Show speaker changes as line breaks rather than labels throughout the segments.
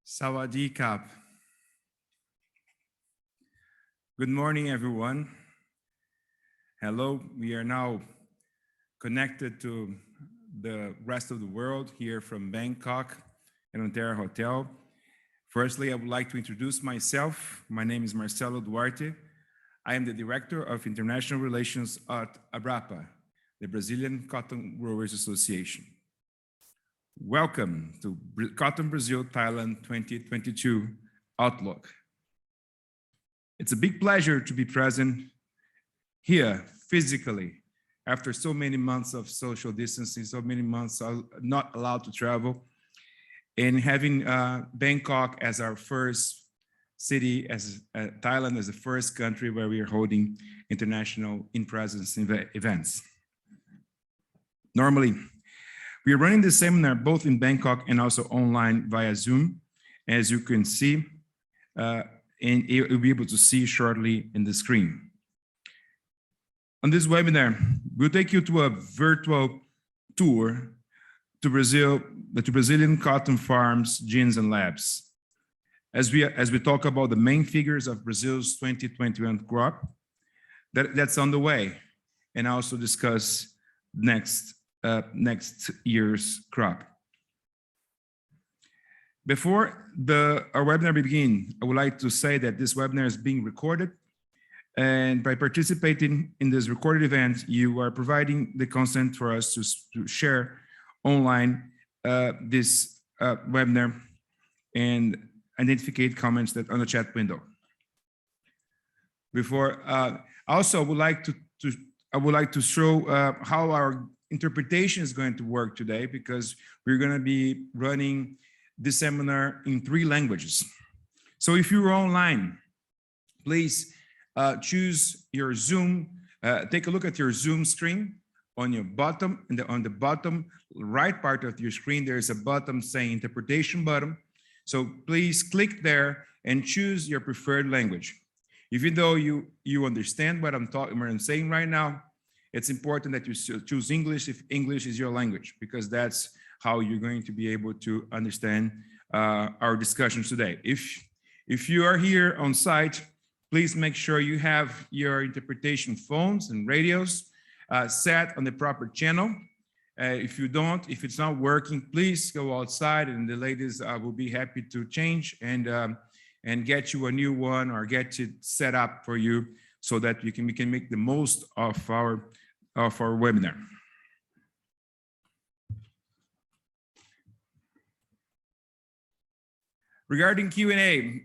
Sawadee Kap. Good morning, everyone. Hello, we are now connected to the rest of the world here from Bangkok and Ontario Hotel. Firstly, I would like to introduce myself. My name is Marcelo Duarte. I am the Director of International Relations at ABRAPA, the Brazilian Cotton Growers Association. Welcome to Cotton Brazil Thailand 2022 Outlook. It's a big pleasure to be present here physically after so many months of social distancing, so many months not allowed to travel, and having Bangkok as our first city, as Thailand as the first country where we are holding international in-presence events. Normally, we are running this seminar both in Bangkok and also online via Zoom, as you can see, and you'll be able to see shortly in the screen. On this webinar, we'll take you to a virtual tour to Brazil, to Brazilian cotton farms, gins, and labs. As we talk about the main figures of Brazil's 2021 crop, that's on the way, and also discuss next year's crop. Before our webinar begins, I would like to say that this webinar is being recorded, and by participating in this recorded event, you are providing the consent for us to share online this webinar and identify comments that on the chat window. Before, also, I would like to show how our interpretation is going to work today, because we're going to be running this seminar in 3 languages. So if you're online, please choose your Zoom, take a look at your Zoom screen. On your bottom, on the bottom right part of your screen, there's a button saying interpretation button. So please click there and choose your preferred language. Even though you understand what I'm saying right now, it's important that you choose English if English is your language, because that's how you're going to be able to understand our discussions today. If you are here on site, please make sure you have your interpretation phones and radios set on the proper channel. If you don't, if it's not working, please go outside, and the ladies will be happy to change and get you a new one, or get it set up for you, so that we can make the most of our webinar. Regarding Q&A,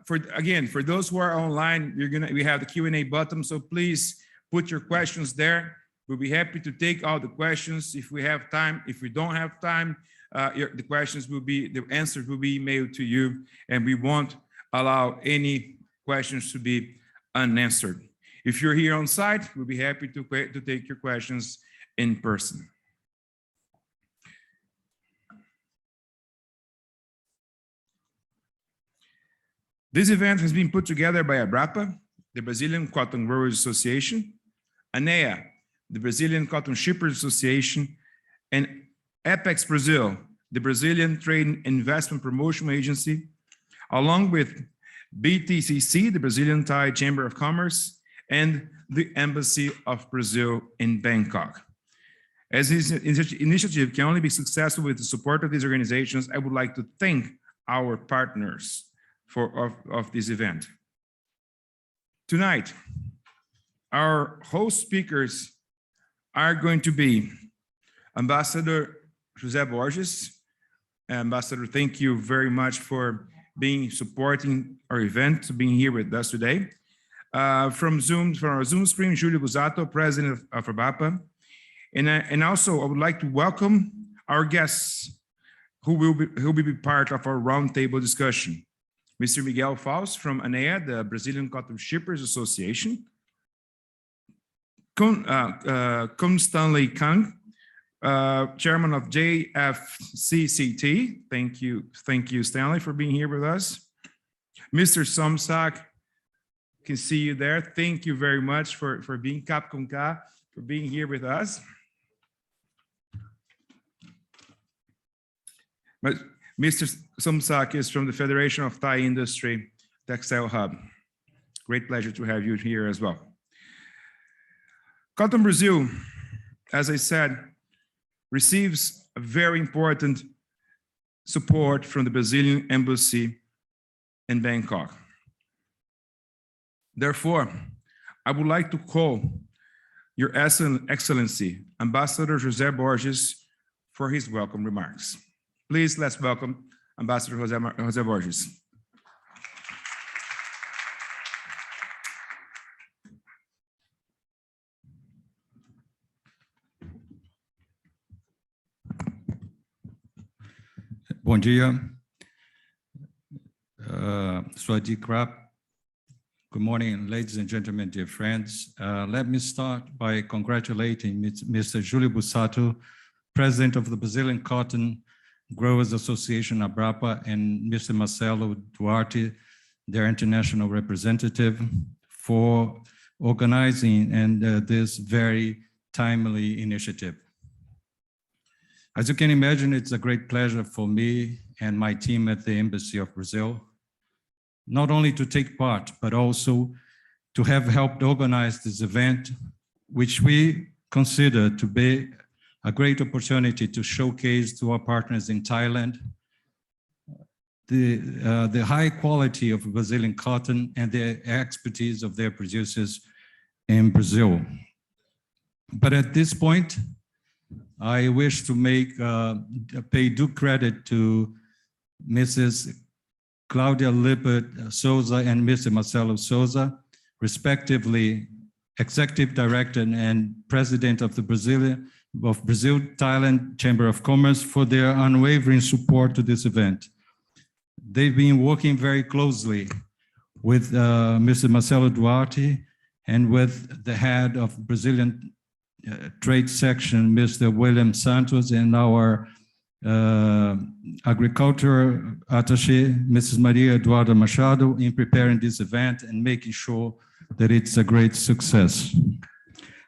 for those who are online, we have the Q&A button, so please put your questions there. We'll be happy to take all the questions if we have time. If we don't have time, the answers will be emailed to you, and we won't allow any questions to be unanswered. If you're here on site, we'll be happy to take your questions in person. This event has been put together by ABRAPA, the Brazilian Cotton Growers Association, ANEA, the Brazilian Cotton Shippers Association, and Apex Brazil, the Brazilian Trade and Investment Promotion Agency, along with BTCC, the Brazilian Thai Chamber of Commerce, and the Embassy of Brazil in Bangkok. As this initiative can only be successful with the support of these organizations, I would like to thank our partners of this event. Tonight, our host speakers are going to be Ambassador José Borges. Ambassador, thank you very much for supporting our event, being here with us today. From our Zoom screen, Julio Busato, President of ABRAPA. And also, I would like to welcome our guests who will be part of our roundtable discussion. Mr. Miguel Faust from ANEA, the Brazilian Cotton Shippers Association. Stanley Kang, Chairman of JFCCT. Thank you, Stanley, for being here with us. Mr. Somsak, can see you there. Thank you very much for being Kapkunka, for being here with us. But Mr. Somsakis from the Federation of Thai Industry Textile Hub. Great pleasure to have you here as well. Cotton Brazil, as I said, receives a very important support from the Brazilian Embassy in Bangkok. Therefore, I would like to call Your Excellency, Ambassador José Borges, for his welcome remarks. Please, let's welcome Ambassador José Borges.
Bom dia. Sawasdee krap. Good morning, ladies and gentlemen, dear friends. Let me start by congratulating Mr. Júlio Bussato, President of the Brazilian Cotton Growers Association, ABRAPA, and Mr. Marcelo Duarte, their international representative, for organizing this very timely initiative. As you can imagine, it's a great pleasure for me and my team at the Embassy of Brazil, not only to take part, but also to have helped organize this event, which we consider to be a great opportunity to showcase to our partners in Thailand the high quality of Brazilian cotton and the expertise of their producers in Brazil. But at this point, I wish to pay due credit to Mrs. Claudia Lippert Souza and Mr. Marcelo Souza, respectively Executive Director and President of the Brazil-Thailand Chamber of Commerce, for their unwavering support to this event. They've been working very closely with Mr. Marcelo Duarte and with the head of Brazilian Trade Section, Mr. William Santos, and our Agriculture Attaché, Mrs. Maria Eduarda Machado, in preparing this event and making sure that it's a great success.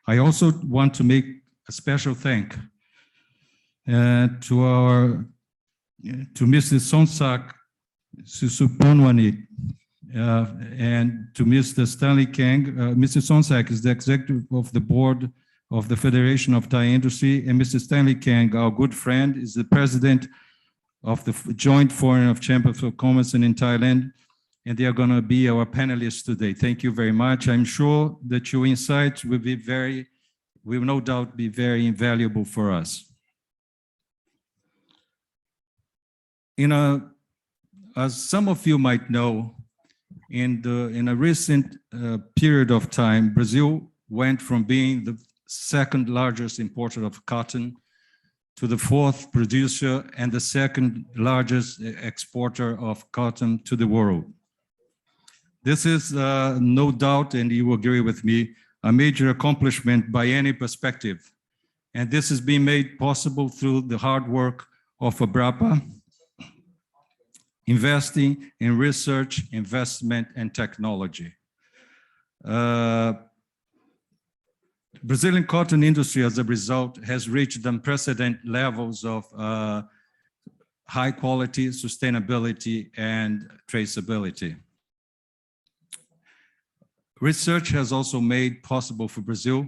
I also want to make a special thank to Mr. Sonsak Susupunwani and to Mr. Stanley Kang. Mr. Sonsak is the executive of the board of the Federation of Thai Industry, and Mr. Stanley Kang, our good friend, is the president of the Joint Forum of Chambers of Commerce in Thailand, and they are going to be our panelists today. Thank you very much. I'm sure that your insights will no doubt be very invaluable for us. As some of you might know, in a recent period of time, Brazil went from being the second largest importer of cotton to the fourth producer and the second largest exporter of cotton to the world. This is no doubt, and you will agree with me, a major accomplishment by any perspective. And this has been made possible through the hard work of ABRAPA, investing in research, investment, and technology. Brazilian cotton industry, as a result, has reached unprecedented levels of high quality, sustainability, and traceability. Research has also made possible for Brazil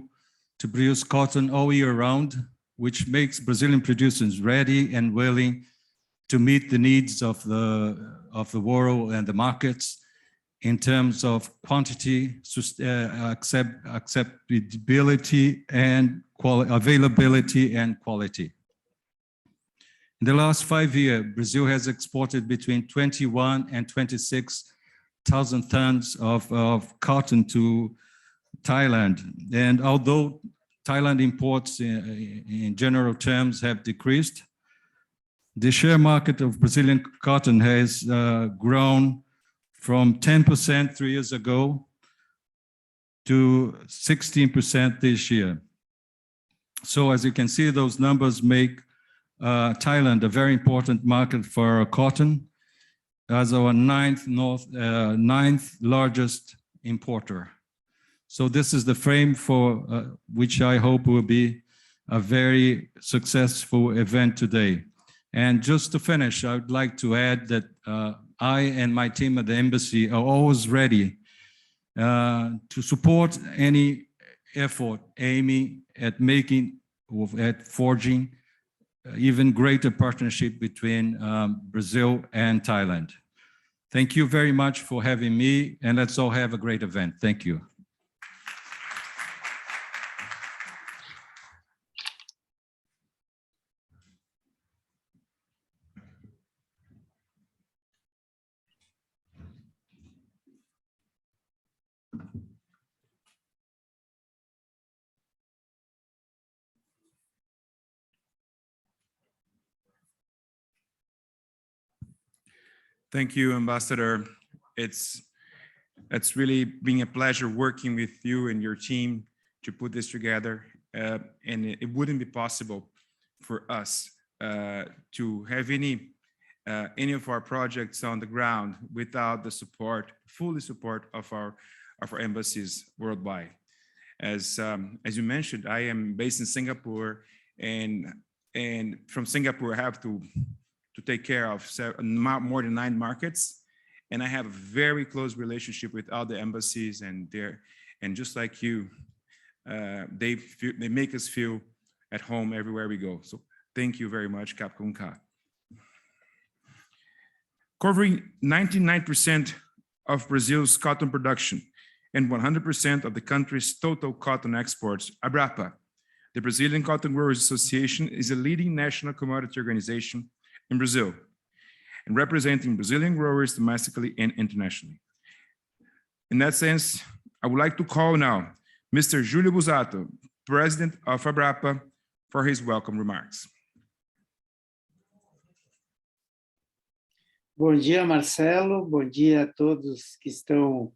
to produce cotton all year round, which makes Brazilian producers ready and willing to meet the needs of the world and the markets in terms of quantity, acceptability, and availability and quality. In the last 5 years, Brazil has exported between 21 and 26,000 tons of cotton to Thailand. And although Thailand imports in general terms have decreased, the share market of Brazilian cotton has grown from 10% 3 years ago to 16% this year. So as you can see, those numbers make Thailand a very important market for cotton as our ninth largest importer. So this is the frame for which I hope will be a very successful event today. And just to finish, I would like to add that I and my team at the embassy are always ready to support any effort aiming at forging even greater partnership between Brazil and Thailand. Thank you very much for having me, and let's all have a great event. Thank you.
Thank you, Ambassador. It's really been a pleasure working with you and your team to put this together. And it wouldn't be possible for us to have any of our projects on the ground without the support, full support of our embassies worldwide. As you mentioned, I am based in Singapore, and from Singapore I have to take care of more than 9 markets, and I have a very close relationship with all the embassies, and just like you, they make us feel at home everywhere we go. So thank you very much, Kap Kun Ka. Covering 99% of Brazil's cotton production and 100% of the country's total cotton exports, ABRAPA, the Brazilian Cotton Growers Association, is a leading national commodity organization in Brazil and representing Brazilian growers domestically and internationally. In that sense, I would like to call now Mr. Júlio Busato, President of ABRAPA, for his welcome remarks.
Bom dia, Marcelo. Bom dia a todos que estão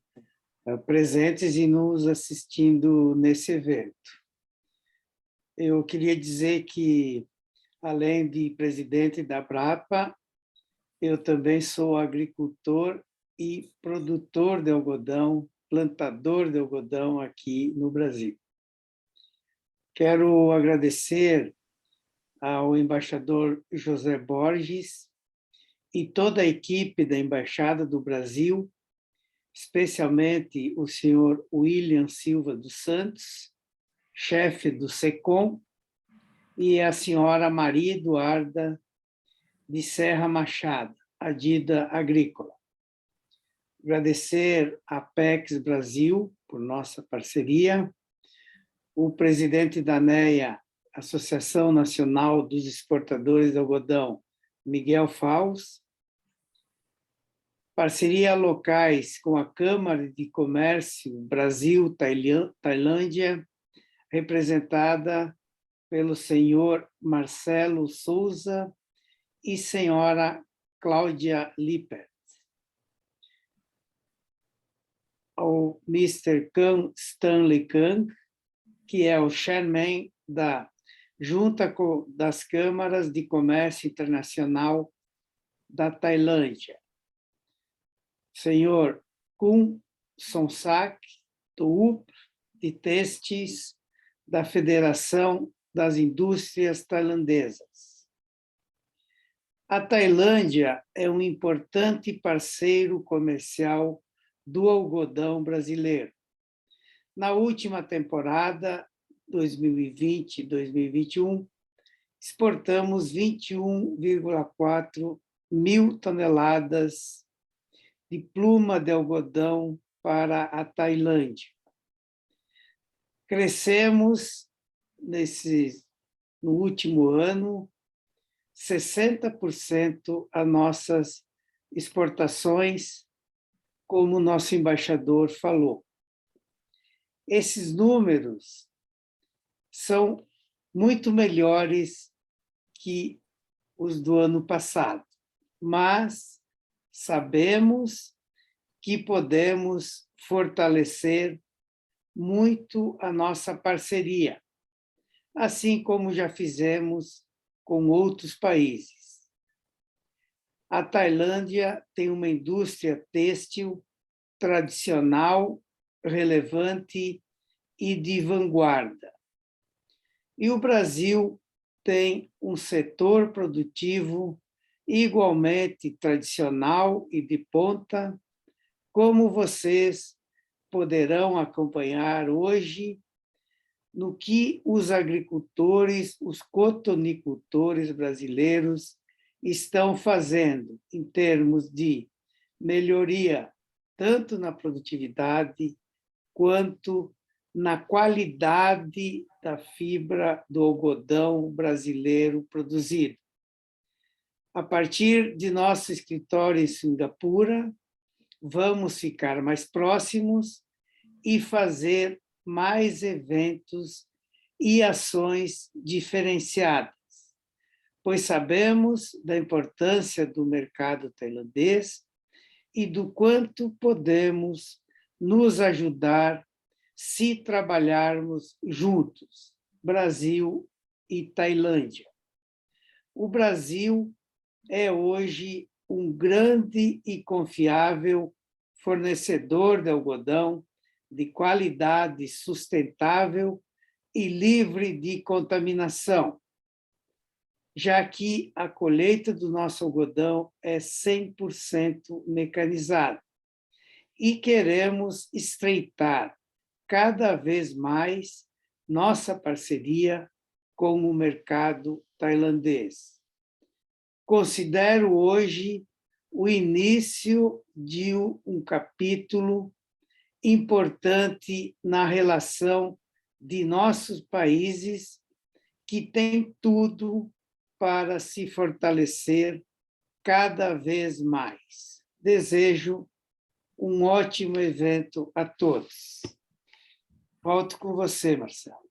presentes e nos assistindo nesse evento. Eu queria dizer que, além de presidente da ABRAPA, eu também sou agricultor e produtor de algodão, plantador de algodão aqui no Brasil. Quero agradecer ao embaixador José Borges e toda a equipe da Embaixada do Brasil, especialmente o senhor William Silva dos Santos, chefe do SECOM, e a senhora Maria Eduarda de Serra Machado, a Dida Agrícola. Agradecer à Apex Brasil por nossa parceria, o presidente da ANEA, Associação Nacional dos Exportadores de Algodão, Miguel Faus, parceria locais com a Câmara de Comércio Brasil-Tailândia, representada pelo senhor Marcelo Souza e senhora Cláudia Lippert. Ao Mr. Stanley Kang, que é o chairman da Junta das Câmaras de Comércio Internacional da Tailândia. Senhor Kun Sonsak, do UP de Testes da Federação das Indústrias Tailandesas. A Tailândia é um importante parceiro comercial do algodão brasileiro. Na última temporada, 2020-2021, exportamos 21,4 mil toneladas de pluma de algodão para a Tailândia. Crescemos no último ano 60% as nossas exportações, como o nosso embaixador falou. Esses números são muito melhores que os do ano passado, mas sabemos que podemos fortalecer muito a nossa parceria, assim como já fizemos com outros países. A Tailândia tem uma indústria têxtil tradicional, relevante e de vanguarda. E o Brasil tem um setor produtivo igualmente tradicional e de ponta, como vocês poderão acompanhar hoje no que os agricultores, os cotonicultores brasileiros estão fazendo em termos de melhoria, tanto na produtividade quanto na qualidade da fibra do algodão brasileiro produzido. A partir de nosso escritório em Singapura, vamos ficar mais próximos e fazer mais eventos e ações diferenciadas, pois sabemos da importância do mercado tailandês e do quanto podemos nos ajudar se trabalharmos juntos, Brasil e Tailândia. O Brasil é hoje um grande e confiável fornecedor de algodão de qualidade sustentável e livre de contaminação, já que a colheita do nosso algodão é 100% mecanizada. E queremos estreitar cada vez mais nossa parceria com o mercado tailandês. Considero hoje o início de um capítulo importante na relação de nossos países, que tem tudo para se fortalecer cada vez mais. Desejo um ótimo evento a todos. Volto com você, Marcelo.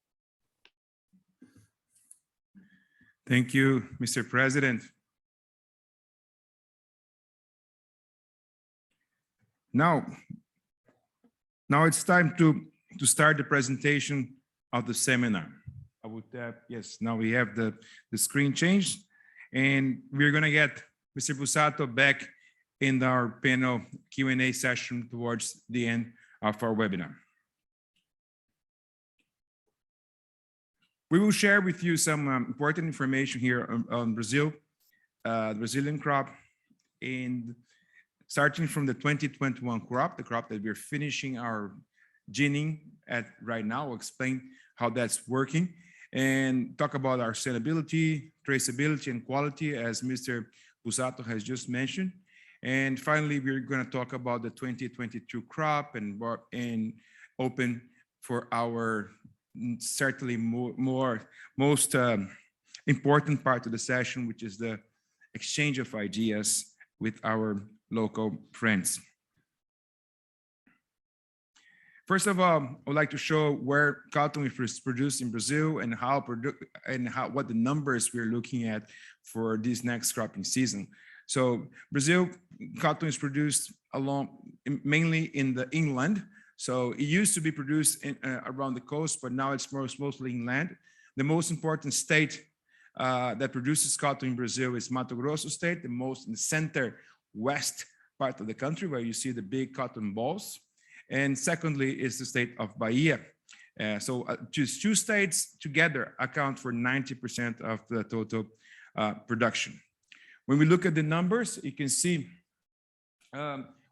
Thank you, Mr. President. Now it's time to start the presentation of the seminar. I would yes, now we have the screen changed, and we're going to get Mr. Bussato back in our panel Q&A session towards the end of our webinar. We will share with you some important information here on Brazil, the Brazilian crop, and starting from the 2021 crop, the crop that we're finishing our ginning at right now. We'll explain how that's working and talk about our sustainability, traceability, and quality, as Mr. Bussato has just mentioned. And finally, we're going to talk about the 2022 crop and open for our certainly most important part of the session, which is the exchange of ideas with our local friends. First of all, I would like to show where cotton is produced in Brazil and what the numbers we're looking at for this next cropping season. So Brazil cotton is produced mainly in the inland. So it used to be produced around the coast, but now it's mostly inland. The most important state that produces cotton in Brazil is Mato Grosso state, the most in the center west part of the country, where you see the big cotton balls. And secondly is the state of Bahia. So just two states together account for 90% of the total production. When we look at the numbers, you can see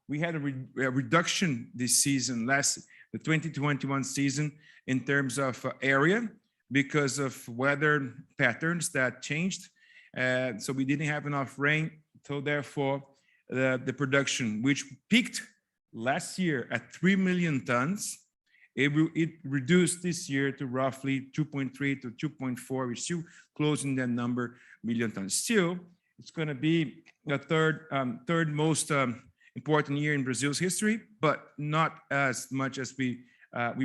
we had a reduction this season, the 2021 season, in terms of area because of weather patterns that changed. So we didn't have enough rain. So therefore, the production, which peaked last year at 3 million tons, it reduced this year to roughly 2.3 to 2.4. We're still closing that number, million tons. Still, it's going to be the third most important year in Brazil's history, but not as much as we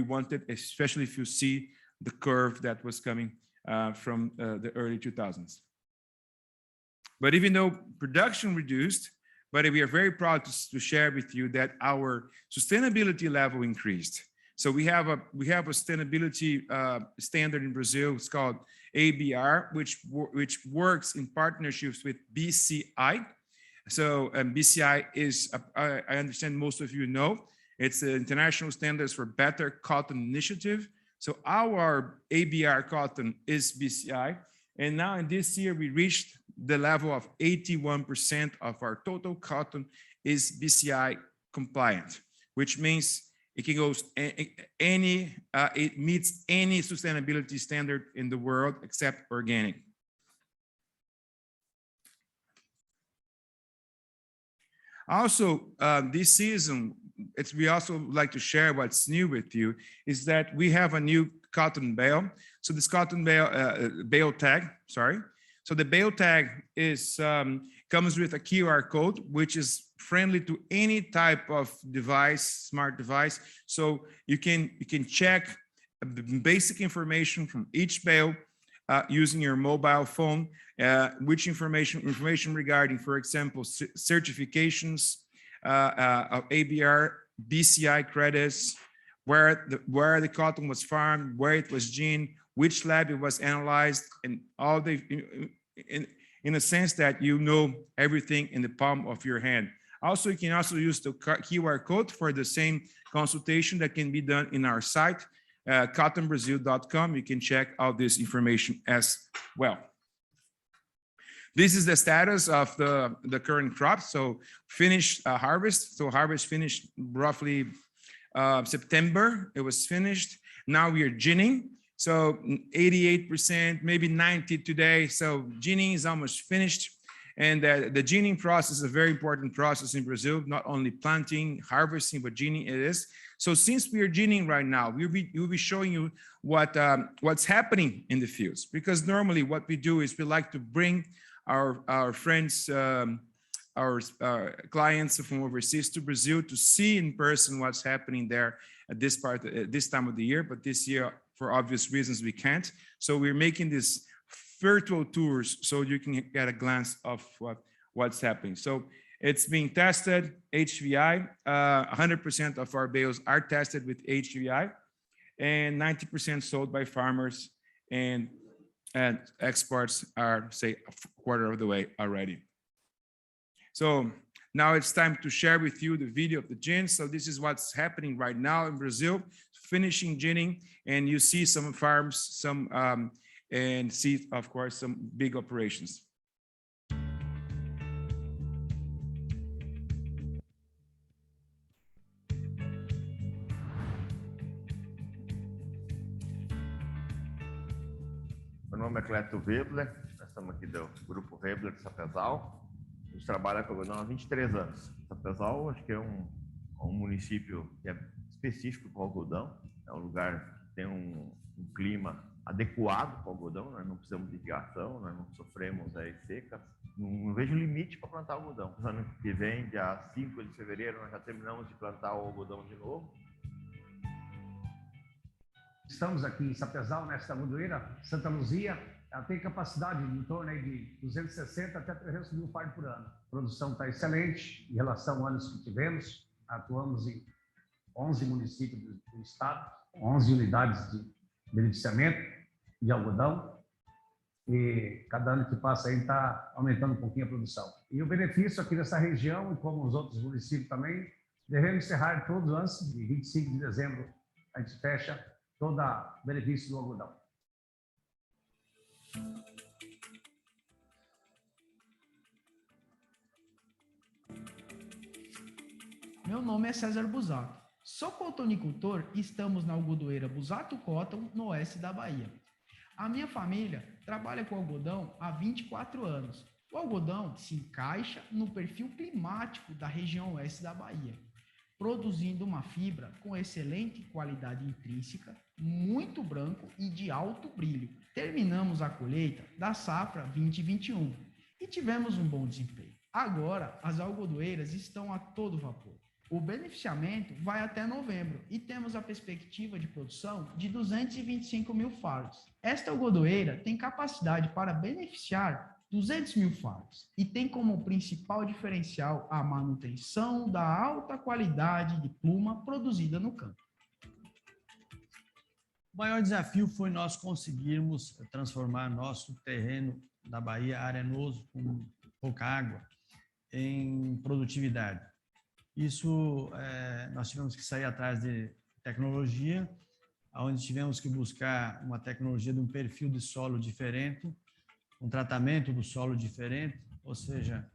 wanted, especially if you see the curve that was coming from the early 2000s. But even though production reduced, but we are very proud to share with you that our sustainability level increased. So we have a sustainability standard in Brazil. It's called ABR, which works in partnerships with BCI. So BCI is, I understand most of you know, it's the International Standards for Better Cotton Initiative. So our ABR cotton is BCI, And now in this year, we reached the level of 81% of our total cotton is BCI compliant, which means it can go it meets any sustainability standard in the world except organic. Also, this season, we also like to share what's new with you, is that we have a new cotton bale. So this cotton bale tag, sorry. So the bale tag is comes with a QR code, which is friendly to any type of device, smart device. So you can check the basic information from each bale using your mobile phone, which information regarding, for example, certifications of ABR, BCI credits, where the cotton was farmed, where it was gened, which lab it was analyzed, and all the in a sense that you know everything in the palm of your hand. Also, you can also use the QR code for the same consultation that can be done in our site, cottonbrazil.com. You can check out this information as well. This is the status of the current crop. So finished harvest. So harvest finished roughly September. It was finished. Now we are ginning. So 88%, maybe 90 today. So ginning is almost finished. And the ginning process is a very important process in Brazil, not only planting, harvesting, but ginning it is. So since we are ginning right now, we'll be showing you what's happening in the fields. Because normally what we do is we like to bring our friends, our clients from overseas to Brazil to see in person what's happening there at this time of the year. But this year, for obvious reasons, we can't. So we're making these virtual tours so you can get a glance of what's happening. So it's being tested, HVI. 100% of our bales are tested with HVI, and 90% sold by farmers, and exports are, say, a quarter of the way already. So now it's time to share with you the video of the gin. So this is what's happening right now in Brazil, finishing ginning, and you see some farms, and see, of course, some big operations.
Meu nome é Cleto Webler, nós estamos aqui do Grupo Webler de Sapezal. A gente trabalha com algodão há 23 anos. Sapezal, acho que é um município que é específico para o algodão. É um lugar que tem um clima adequado para o algodão, nós não precisamos de irrigação, nós não sofremos aí secas. Não vejo limite para plantar algodão. No ano que vem, dia 5 de fevereiro, nós já terminamos de plantar o algodão de novo.
Estamos aqui em Sapezal, nesta algodoeira, Santa Luzia. Ela tem capacidade em torno aí de 260 até 300 mil fardos por ano. A produção está excelente em relação aos anos que tivemos. Atuamos em 11 municípios do estado, 11 unidades de beneficiamento de algodão. E cada ano que passa aí está aumentando um pouquinho a produção. E o benefício aqui nessa região, e como os outros municípios também, devemos encerrar todos antes de 25 de dezembro. A gente fecha todo o benefício do algodão.
Meu nome é César Busato. Sou cotonicultor e estamos na algodoeira Busato Cotton, no oeste da Bahia. A minha família trabalha com algodão há 24 anos. O algodão se encaixa no perfil climático da região oeste da Bahia, produzindo uma fibra com excelente qualidade intrínseca, muito branco e de alto brilho. Terminamos a colheita da safra 2021 e tivemos um bom desempenho. Agora, as algodoeiras estão a todo vapor. O beneficiamento vai até novembro e temos a perspectiva de produção de 225 mil fardos. Esta algodoeira tem capacidade para beneficiar 200 mil fardos e tem como principal diferencial a manutenção da alta qualidade de pluma produzida no campo.
O maior desafio foi nós conseguirmos transformar nosso terreno da Bahia arenoso, com pouca água, em produtividade. Isso, nós tivemos que sair atrás de tecnologia, onde tivemos que buscar uma tecnologia de um perfil de solo diferente, um tratamento do solo diferente, ou seja,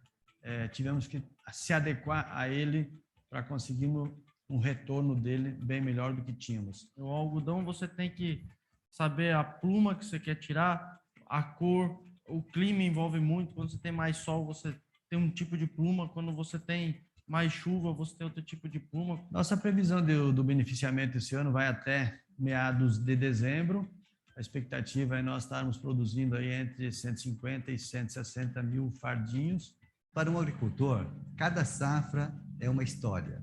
tivemos que se adequar a ele para conseguirmos um retorno dele bem melhor do que tínhamos.
O algodão você tem que saber a pluma que você quer tirar, a cor, o clima envolve muito. Quando você tem mais sol, você tem um tipo de pluma. Quando você tem mais chuva, você tem outro tipo de pluma.
Nossa previsão do beneficiamento esse ano vai até meados de dezembro. A expectativa é nós estarmos produzindo aí entre 150 e 160 mil fardinhos.
Para um agricultor, cada safra é uma história.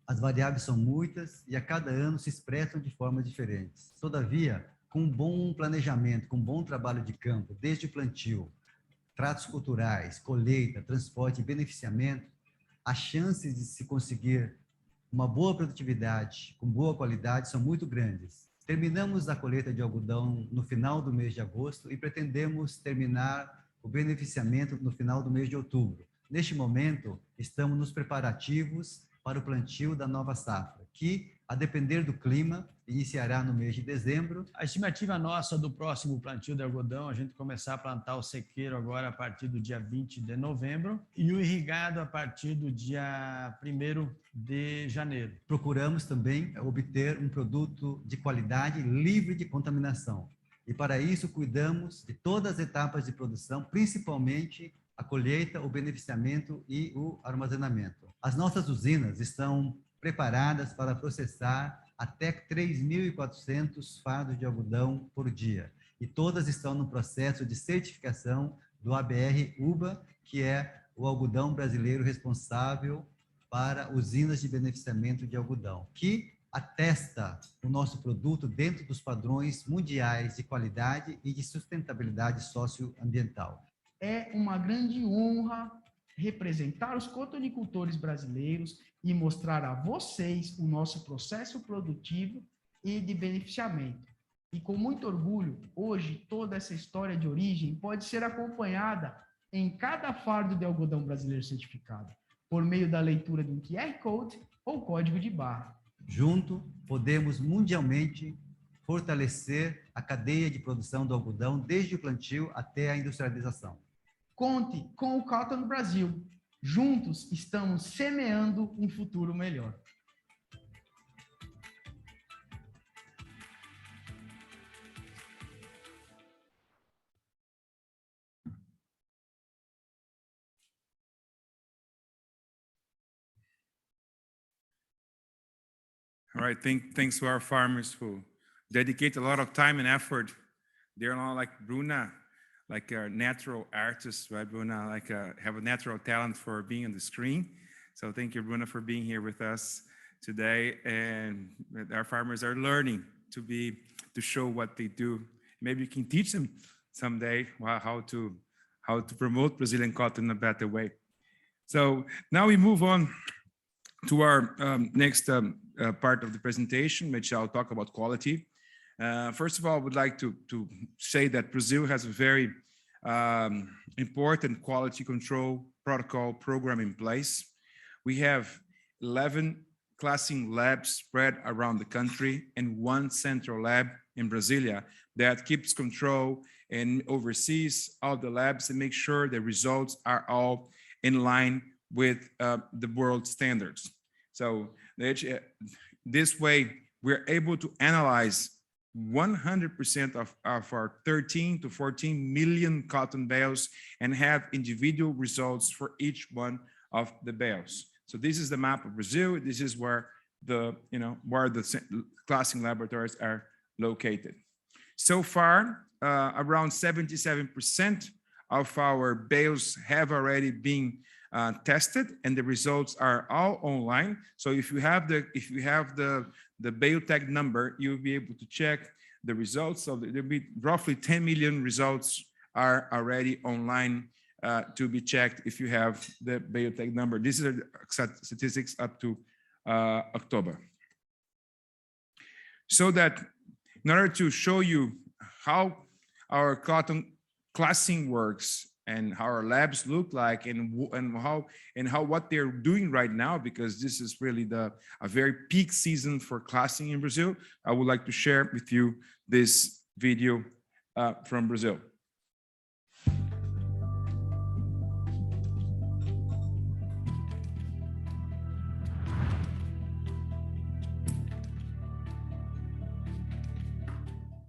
As variáveis são muitas e a cada ano se expressam de formas diferentes. Todavia, com um bom planejamento, com um bom trabalho de campo, desde o plantio, tratos culturais, colheita, transporte e beneficiamento, as chances de se conseguir uma boa produtividade, com boa qualidade, são muito grandes. Terminamos a colheita de algodão no final do mês de agosto e pretendemos terminar o beneficiamento no final do mês de outubro. Neste momento, estamos nos preparativos para o plantio da nova safra, que, a depender do clima, iniciará no mês de dezembro.
A estimativa nossa do próximo plantio de algodão, a gente começar a plantar o sequeiro agora a partir do dia 20 de novembro e o irrigado a partir do dia 1º de janeiro.
Procuramos também obter um produto de qualidade livre de contaminação. E para isso cuidamos de todas as etapas de produção, principalmente a colheita, o beneficiamento e o armazenamento. As nossas usinas estão preparadas para processar até 3.400 fardos de algodão por dia. E todas estão no processo de certificação do ABR-UBA, que é o algodão brasileiro responsável para usinas de beneficiamento de algodão, que atesta o nosso produto dentro dos padrões mundiais de qualidade e de sustentabilidade socioambiental.
É uma grande honra representar os cotonicultores brasileiros e mostrar a vocês o nosso processo produtivo e de beneficiamento. E com muito orgulho, hoje toda essa história de origem pode ser acompanhada em cada fardo de algodão brasileiro certificado, por meio da leitura de um QR Code ou código de barra.
Junto, podemos mundialmente fortalecer a cadeia de produção do algodão desde o plantio até a industrialização.
Conte com o Cotton Brasil. Juntos estamos semeando um futuro melhor.
All right, thanks to our farmers who dedicate a lot of time and effort. They're not like Bruna, like a natural artist, right, Bruna? Like have a natural talent for being on the screen. So thank you, Bruna, for being here with us today. And our farmers are learning to show what they do. Maybe you can teach them someday how to promote Brazilian cotton in a better way. So now we move on to our next part of the presentation, which I'll talk about quality. First of all, I would like to say that Brazil has a very important quality control protocol program in place. We have 11 classing labs spread around the country and one central lab in Brasilia that keeps control and oversees all the labs and makes sure the results are all in line with the world standards. So this way, we're able to analyze 100% of our 13 to 14 million cotton bales and have individual results for each one of the bales. So this is the map of Brazil. This is where the classing laboratories are located. So far, around 77% of our bales have already been tested, and the results are all online. So if you have the bale tag number, you'll be able to check the results. So there'll be roughly 10 million results are already online to be checked if you have the bale tag number. These are the statistics up to October. So that in order to show you how our cotton classing works and how our labs look like and how what they're doing right now, because this is really a very peak season for classing in Brazil, I would like to share with you this video from Brazil.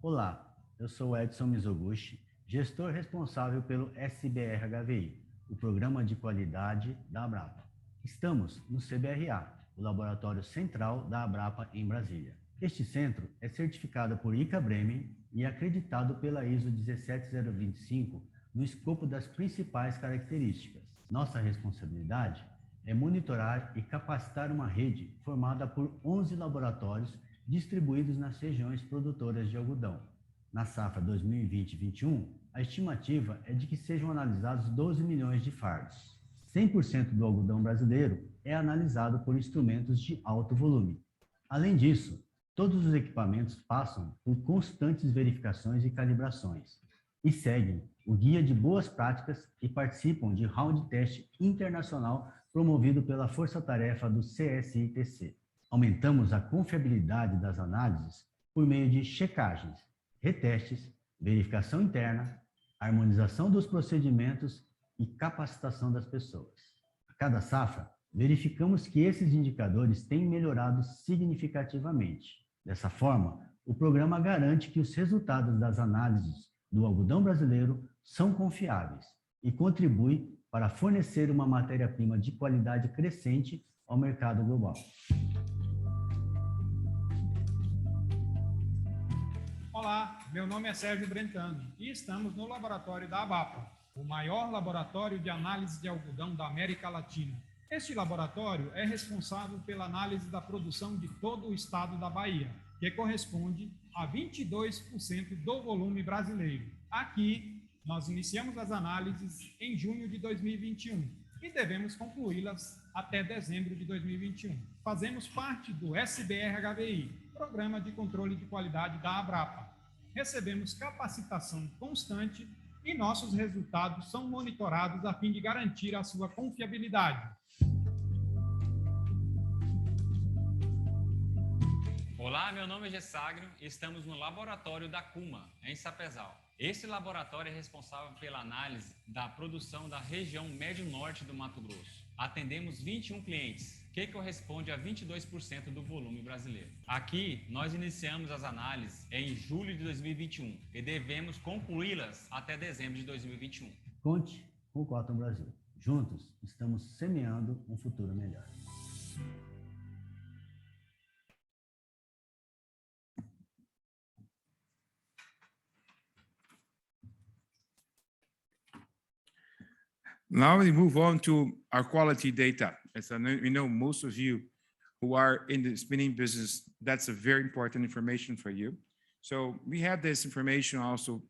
Olá, eu sou Edson Mizoguchi, gestor responsável pelo SBR-HVI, o Programa de Qualidade da Abrapa. Estamos no CBRA, o Laboratório Central da Abrapa em Brasília. Este centro é certificado por ICA Bremen e acreditado pela ISO 17025 no escopo das principais características. Nossa responsabilidade é monitorar e capacitar uma rede formada por 11 laboratórios distribuídos nas regiões produtoras de algodão. Na safra 2020-21, a estimativa é de que sejam analisados 12 milhões de fardos. 100% do algodão brasileiro é analisado por instrumentos de alto volume. Além disso, todos os equipamentos passam por constantes verificações e calibrações e seguem o guia de boas práticas e participam de round teste internacional promovido pela Força-Tarefa do CSITC. Aumentamos a confiabilidade das análises por meio de checagens, retestes, verificação interna, harmonização dos procedimentos e capacitação das pessoas. A cada safra, verificamos que esses indicadores têm melhorado significativamente. Dessa forma, o programa garante que os resultados das análises do algodão brasileiro são confiáveis e contribui para fornecer uma matéria-prima de qualidade crescente ao mercado global.
Olá, meu nome é Sérgio Brentano e estamos no laboratório da ABAPA, o maior laboratório de análise de algodão da América Latina. Este laboratório é responsável pela análise da produção de todo o estado da Bahia, que corresponde a 22% do volume brasileiro. Aqui, nós iniciamos as análises em junho de 2021 e devemos concluí-las até dezembro de 2021. Fazemos parte do SBR-HVI, Programa de Controle de Qualidade da Abrapa. Recebemos capacitação constante e nossos resultados são monitorados a fim de garantir a sua confiabilidade.
Olá, meu nome é Gessagno e estamos no laboratório da CUMA, em Sapezal. Este laboratório é responsável pela análise da produção da região médio-norte do Mato Grosso. Atendemos 21 clientes, que corresponde a 22% do volume brasileiro. Aqui, nós iniciamos as análises em julho de 2021 e devemos concluí-las até dezembro de 2021.
Conte com o Cotton Brasil. Juntos, estamos semeando um futuro melhor.
Now we move on to our quality data. As I know, we know most of you who are in the spinning business, that's a very important information for you. So we have this information also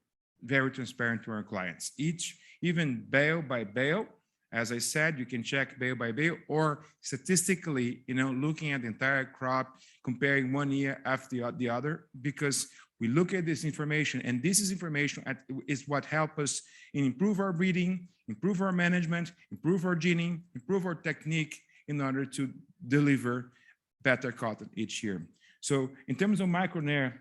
very transparent to our clients. Even bale by bale, as I said, you can check bale by bale or statistically, looking at the entire crop, comparing one year after the other, because we look at this information, and this is information is what helps us in improve our breeding, improve our management, improve our ginning, improve our technique in order to deliver better cotton each year. So in terms of micronair,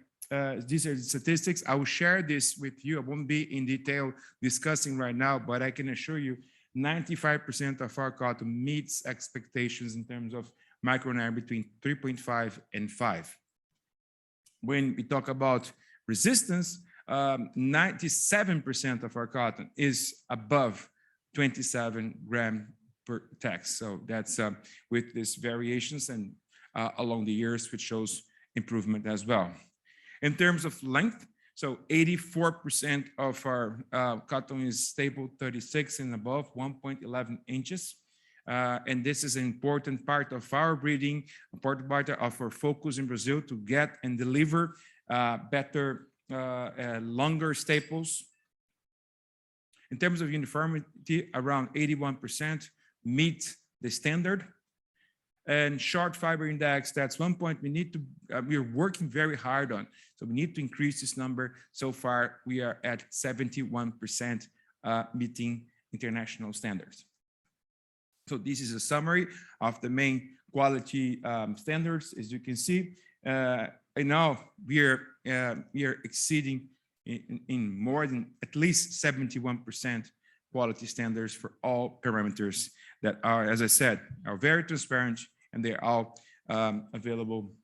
these are the statistics. I will share this with you. I won't be in detail discussing right now, but I can assure you 95% of our cotton meets expectations in terms of micronair between 3.5 and 5. When we talk about resistance, 97% of our cotton is above 27 grams per tex. So that's with these variations and along the years, which shows improvement as well. In terms of length, so 84% of our cotton is stable 36 and above, 1.11 inches. And this is an important part of our breeding, important part of our focus in Brazil to get and deliver better, longer staples. In terms of uniformity, around 81% meet the standard. And short fiber index, that's one point we're working very hard on. So we need to increase this number. So far, we are at 71% meeting international standards. So this is a summary of the main quality standards. As you can see, and now we are exceeding in more than at least 71% quality standards for all parameters that are, as I said, are very transparent, and they're all available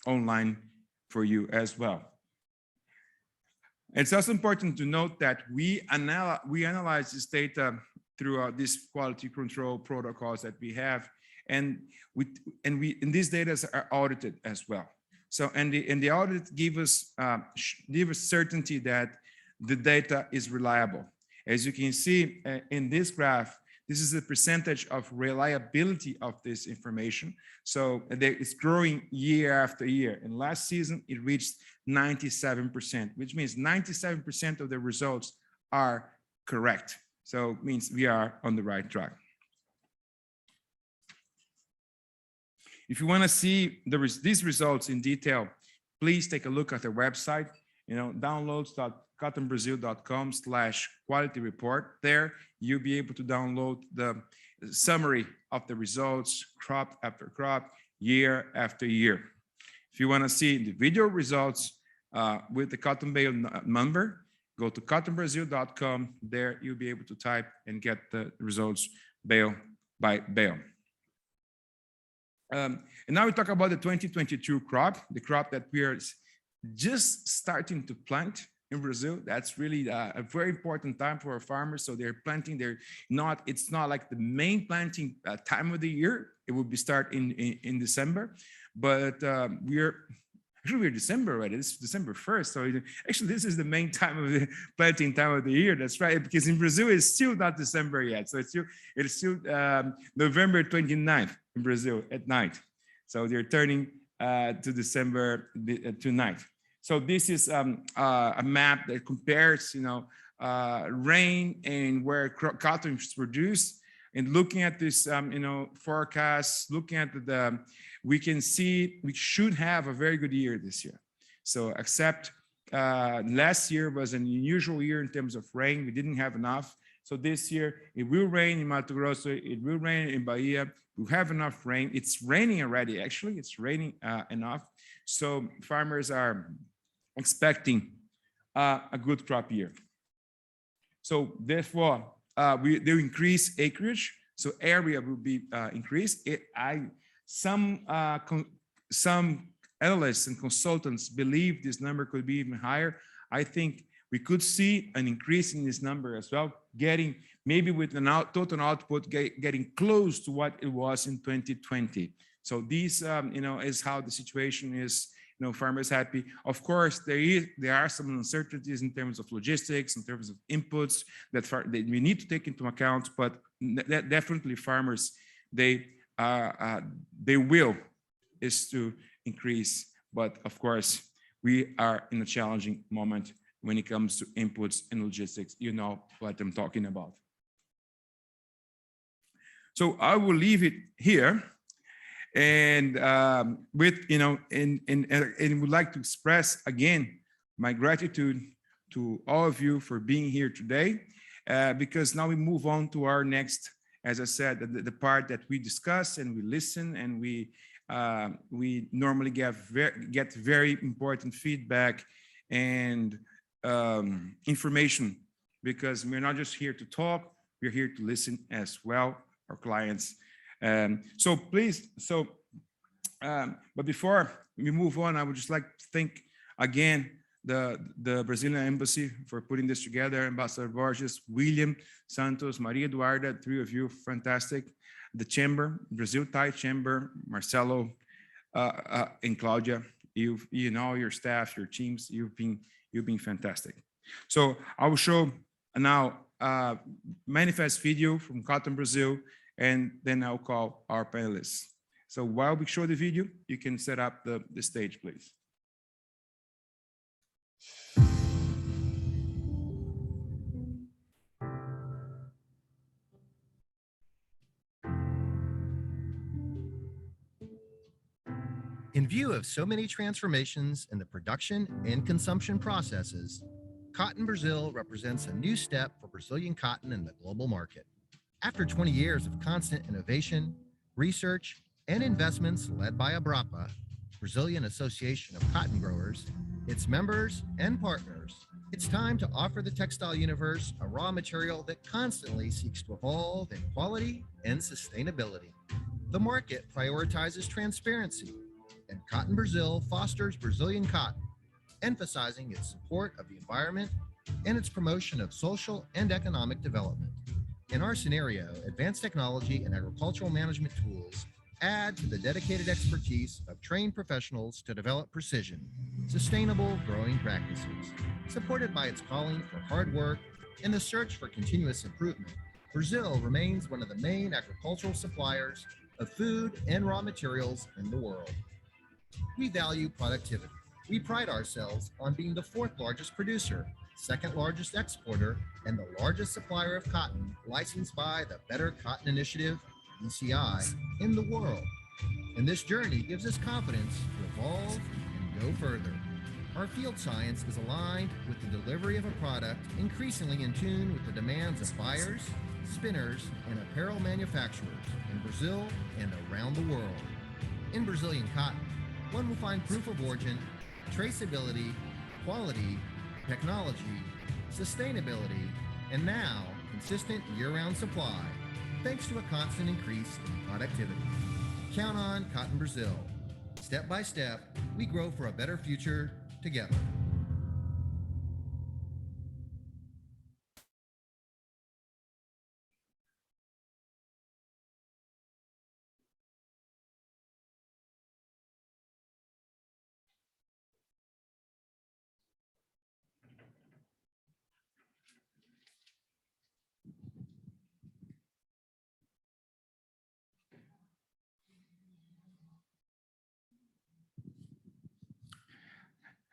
online for you as well. It's also important to note that we analyze this data through these quality control protocols that we have, and these data are audited as well. So and the audit give us certainty that the data is reliable. As you can see in this graph, this is the percentage of reliability of this information. So it's growing year after year. And last season, it reached 97%, which means 97% of the results are correct. So it means we are on the right track. If you want to see these results in detail, please take a look at the website, downloads.cottonbrazil.com/quality report. There, you'll be able to download the summary of the results, crop after crop, year after year. If you want to see individual results with the cotton bale number, go to cottonbrazil.com. There, you'll be able to type and get the results bale by bale. And now we talk about the 2022 crop, the crop that we are just starting to plant in Brazil. That's really a very important time for our farmers. So they're planting, it's not like the main planting time of the year. It will be start in December, but we're December already. It's December 1st. So actually this is the main time of the planting time of the year. That's right, because in Brazil it's still not December yet. So it's still November 29th in Brazil at night. So they're turning to December tonight. So this is a map that compares, rain and where cotton is produced. And looking at this, forecast, looking at we can see we should have a very good year this year. So except last year was an unusual year in terms of rain. We didn't have enough. So this year it will rain in Mato Grosso. It will rain in Bahia. We have enough rain. It's raining already. Actually, it's raining enough. So farmers are expecting a good crop year. So therefore, they'll increase acreage. So area will be increased. Some analysts and consultants believe this number could be even higher. I think we could see an increase in this number as well, getting maybe with the total output getting close to what it was in 2020. So these, is how the situation is. Farmers happy. Of course, there are some uncertainties in terms of logistics, in terms of inputs that we need to take into account. But definitely, farmers they will is to increase. But of course, we are in a challenging moment when it comes to inputs and logistics. You know what I'm talking about. So I will leave it here. And and would like to express again my gratitude to all of you for being here today, because now we move on to our next, as I said, the part that we discuss and we listen and we normally get very important feedback and information, because we're not just here to talk, we're here to listen as well, our clients. So please, but before we move on, I would just like to thank again the Brazilian Embassy for putting this together. Ambassador Borges, William, Santos, Maria Eduarda, three of you, fantastic. The Chamber, Brazil Thai Chamber, Marcelo, and Claudia, you know, your staff, your teams, you've been fantastic. So I will show now a manifest video from Cotton Brazil, and then I'll call our panelists. So while we show the video, you can set up the stage, please.
In view of so many transformations in the production and consumption processes, Cotton Brazil represents a new step for Brazilian cotton in the global market. After 20 years of constant innovation, research, and investments led by ABRAPA, Brazilian Association of Cotton Growers, its members and partners, it's time to offer the textile universe a raw material that constantly seeks to evolve in quality and sustainability. The market prioritizes transparency, and Cotton Brazil fosters Brazilian cotton, emphasizing its support of the environment and its promotion of social and economic development. In our scenario, advanced technology and agricultural management tools add to the dedicated expertise of trained professionals to develop precision, sustainable growing practices. Supported by its calling for hard work and the search for continuous improvement, Brazil remains one of the main agricultural suppliers of food and raw materials in the world. We value productivity. We pride ourselves on being the fourth largest producer, second largest exporter, and the largest supplier of cotton licensed by the Better Cotton Initiative, BCI, in the world. And this journey gives us confidence to evolve and go further. Our field science is aligned with the delivery of a product increasingly in tune with the demands of buyers, spinners, and apparel manufacturers in Brazil and around the world. In Brazilian cotton, one will find proof of origin, traceability, quality, technology, sustainability, and now consistent year-round supply, thanks to a constant increase in productivity. Count on Cotton Brazil. Step by step, we grow for a better future together.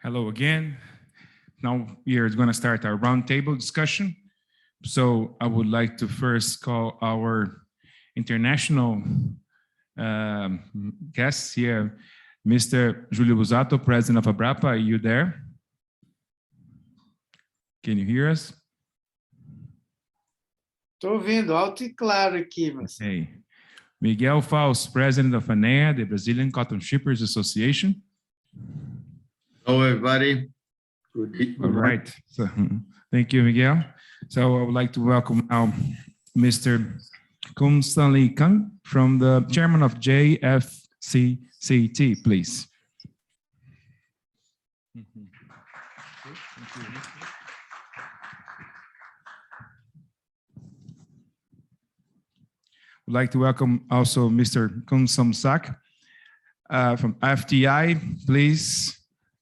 Hello again. Now we are going to start our roundtable discussion. So I would like to first call our international guests here, Mr. Julio Busato, President of Abrapa. Are you there? Can you hear us?
Estou ouvindo alto e claro aqui, mas
Hey. Miguel Faust, President of ANEA, the Brazilian Cotton Shippers Association.
Hello, everybody. Good
All right. So, thank you, Miguel. So I would like to welcome now Mr. Kun Stanley Kang from the chairman of JFCCT, please. Would like to welcome also Mr. Kun Samsak from FTI. Please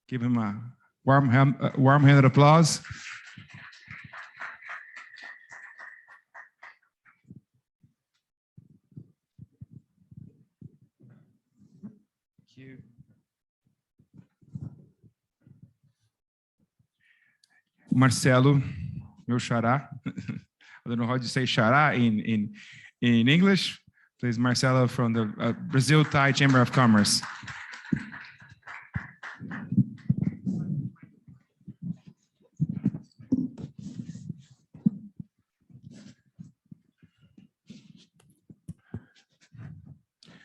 give him a warm-handed applause. Thank you. Marcelo, meu xará. I don't know how to say xará in English. Please, Marcelo from the Brazil Thai Chamber of Commerce.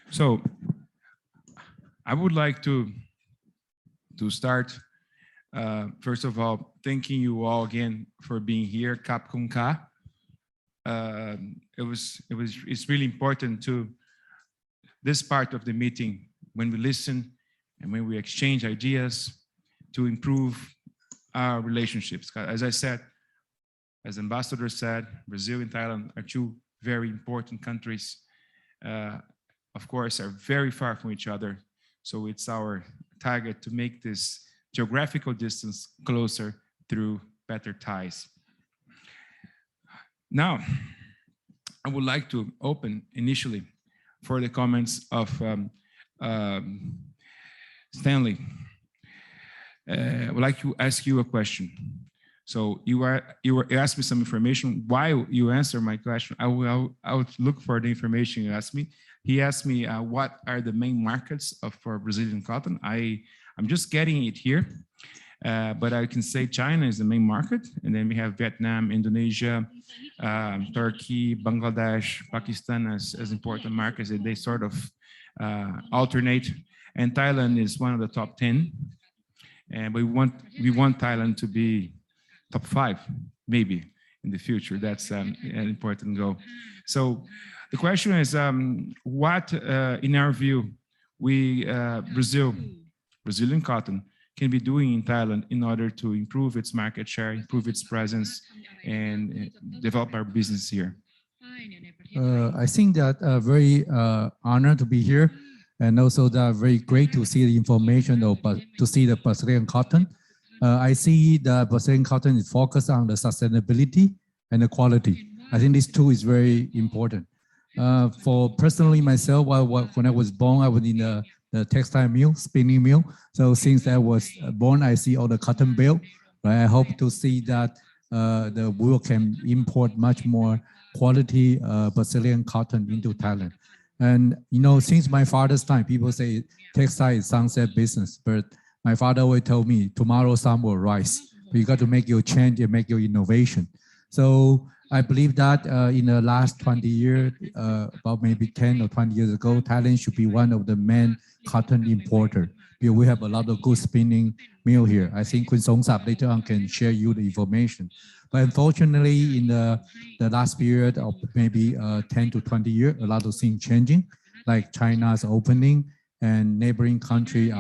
So I would like to start, first of all, thanking you all again for being here, Capcom Ka. It's really important to this part of the meeting when we listen and when we exchange ideas to improve our relationships. As I said, as Ambassador said, Brazil and Thailand are two very important countries. Of course, are very far from each other. So it's our target to make this geographical distance closer through better ties. Now, I would like to open initially for the comments of Stanley. I would like to ask you a question. So you asked me some information. While you answer my question, I would look for the information you asked me. He asked me what are the main markets for Brazilian cotton. I'm just getting it here, but I can say China is the main market, and then we have Vietnam, Indonesia, Turkey, Bangladesh, Pakistan as important markets, and they sort of alternate. And Thailand is one of the top 10, and we want Thailand to be top 5, maybe in the future. That's an important goal. So the question is, what, in our view, Brazilian cotton can be doing in Thailand in order to improve its market share, improve its presence, and develop our business here?
I think that very honored to be here, and also that very great to see the information of to see the Brazilian cotton. I see the Brazilian cotton is focused on the sustainability and the quality. I think this two is very important. For personally myself, when I was born, I was in the textile mill, spinning mill. So since I was born, I see all the cotton bale. Right? I hope to see that the world can import much more quality Brazilian cotton into Thailand. And since my father's time, people say textile is sunset business, but my father always told me tomorrow sun will rise. But you got to make your change and make your innovation. So I believe that in the last 20 years, about maybe 10 or 20 years ago, Thailand should be one of the main cotton importer. Because we have a lot of good spinning mill here. I think Kun Songsak later on can share you the information. But unfortunately, in the last period of maybe 10 to 20 years, a lot of things changing, like China's opening and neighboring country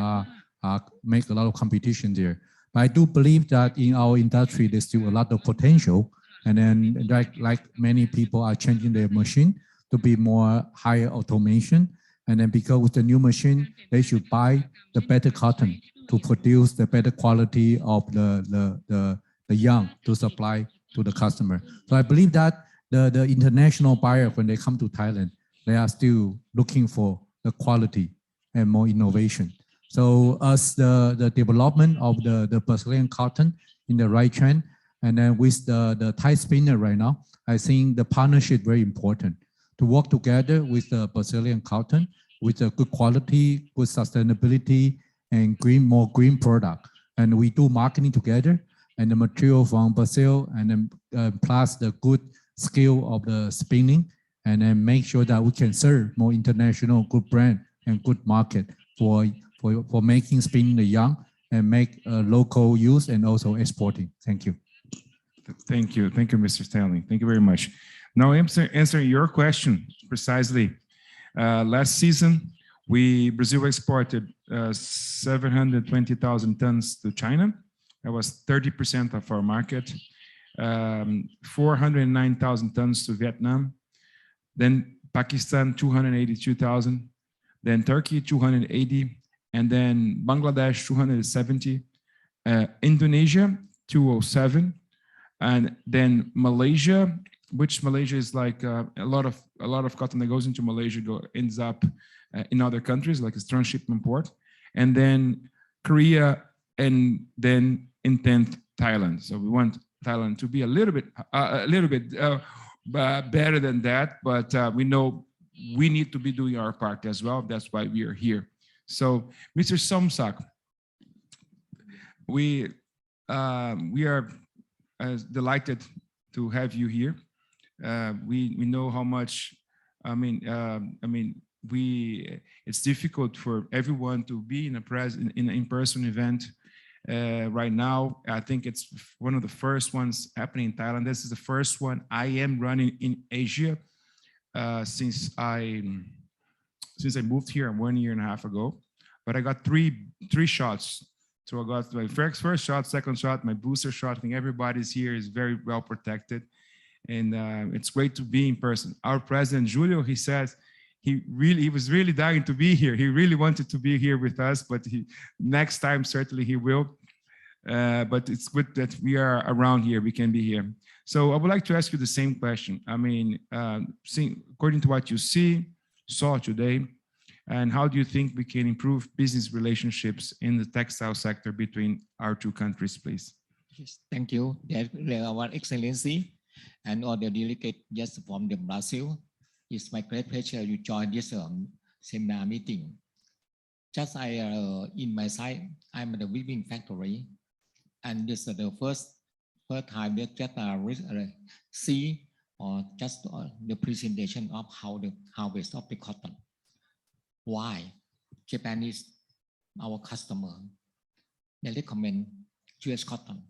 make a lot of competition there. But I do believe that in our industry, there's still a lot of potential. And then like many people are changing their machine to be more higher automation. And then because with the new machine, they should buy the better cotton to produce the better quality of the yarn to supply to the customer. So I believe that the international buyer, when they come to Thailand, they are still looking for the quality and more innovation. So as the development of the Brazilian cotton in the right trend, and then with the Thai spinner right now, I think the partnership very important to work together with the Brazilian cotton with a good quality, good sustainability, and more green product. And we do marketing together, and the material from Brazil, and then plus the good skill of the spinning, and then make sure that we can serve more international good brand and good market for making spinning the yarn and make local use and also exporting. Thank you.
Thank you. Thank you, Mr. Stanley. Thank you very much. Now, answering your question precisely. Last season, Brazil exported 720,000 tons to China. That was 30% of our market. 409,000 tons to Vietnam. Then Pakistan, 282,000. Then Turkey, 280. And then Bangladesh, 270. Indonesia, 207. And then Malaysia, which Malaysia is like a lot of cotton that goes into Malaysia ends up in other countries, like a transshipment port. And then Korea, and then in 10th, Thailand. So we want Thailand to be a little bit better than that, but we know we need to be doing our part as well. That's why we are here. So, Mr. Somsak, we are delighted to have you here. We know how much. It's difficult for everyone to be in an in-person event right now. I think it's one of the first ones happening in Thailand. This is the first one I am running in Asia since I moved here 1.5 years ago. But I got three shots. So I got my first shot, second shot, my booster shot. I think everybody's here is very well protected. And it's great to be in person. Our president, Julio, he says he was really dying to be here. He really wanted to be here with us, but next time, certainly he will. But it's good that we are around here, we can be here. So I would like to ask you the same question. According to what you saw today, and how do you think we can improve business relationships in the textile sector between our two countries, please?
Yes, thank you, Our Excellency, and all the delegates just from the Brazil. It's my great pleasure you join this seminar meeting. Just in my side, I'm at the weaving factory, and this is the first time that just see or just the presentation of how the harvest of the cotton. Why Japanese, our customer, they recommend US cotton,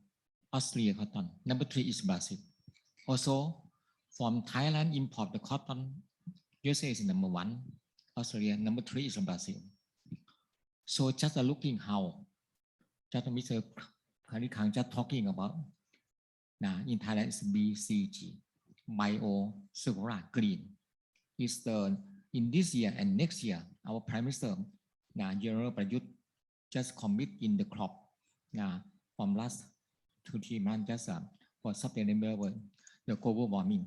Australia cotton. Number 3 is Brazil. Also, from Thailand, import the cotton. USA is number 1. Australia, number 3 is Brazil. So just looking how just Mr. Kanikang just talking about now in Thailand is BCG, bio, circular, green. Is the in this year and next year our Prime Minister now General Prayut just commit in the crop now from last 2-3 months just for sustainable the global warming.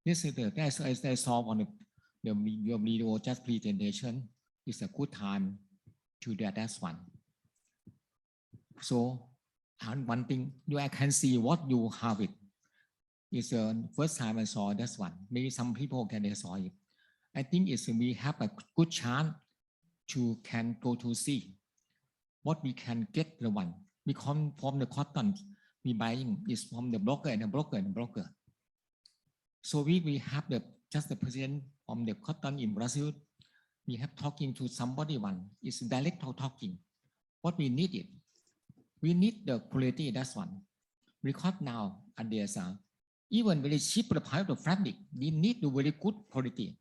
This is the as I saw on your video just presentation is a good time to do that one. So one thing I can see what you have it. It's the first time I saw this one. Maybe some people can saw it. I think it's we have a good chance to can go to see what we can get the one. We come from the cotton we buying is from the broker and the broker and the broker. So we have the just the president from the cotton in Brazil. We have talking to somebody one. It's direct talking. What we need it. We need the quality. That's one. Because now at the even very cheap the price of fabric, we need the very good quality.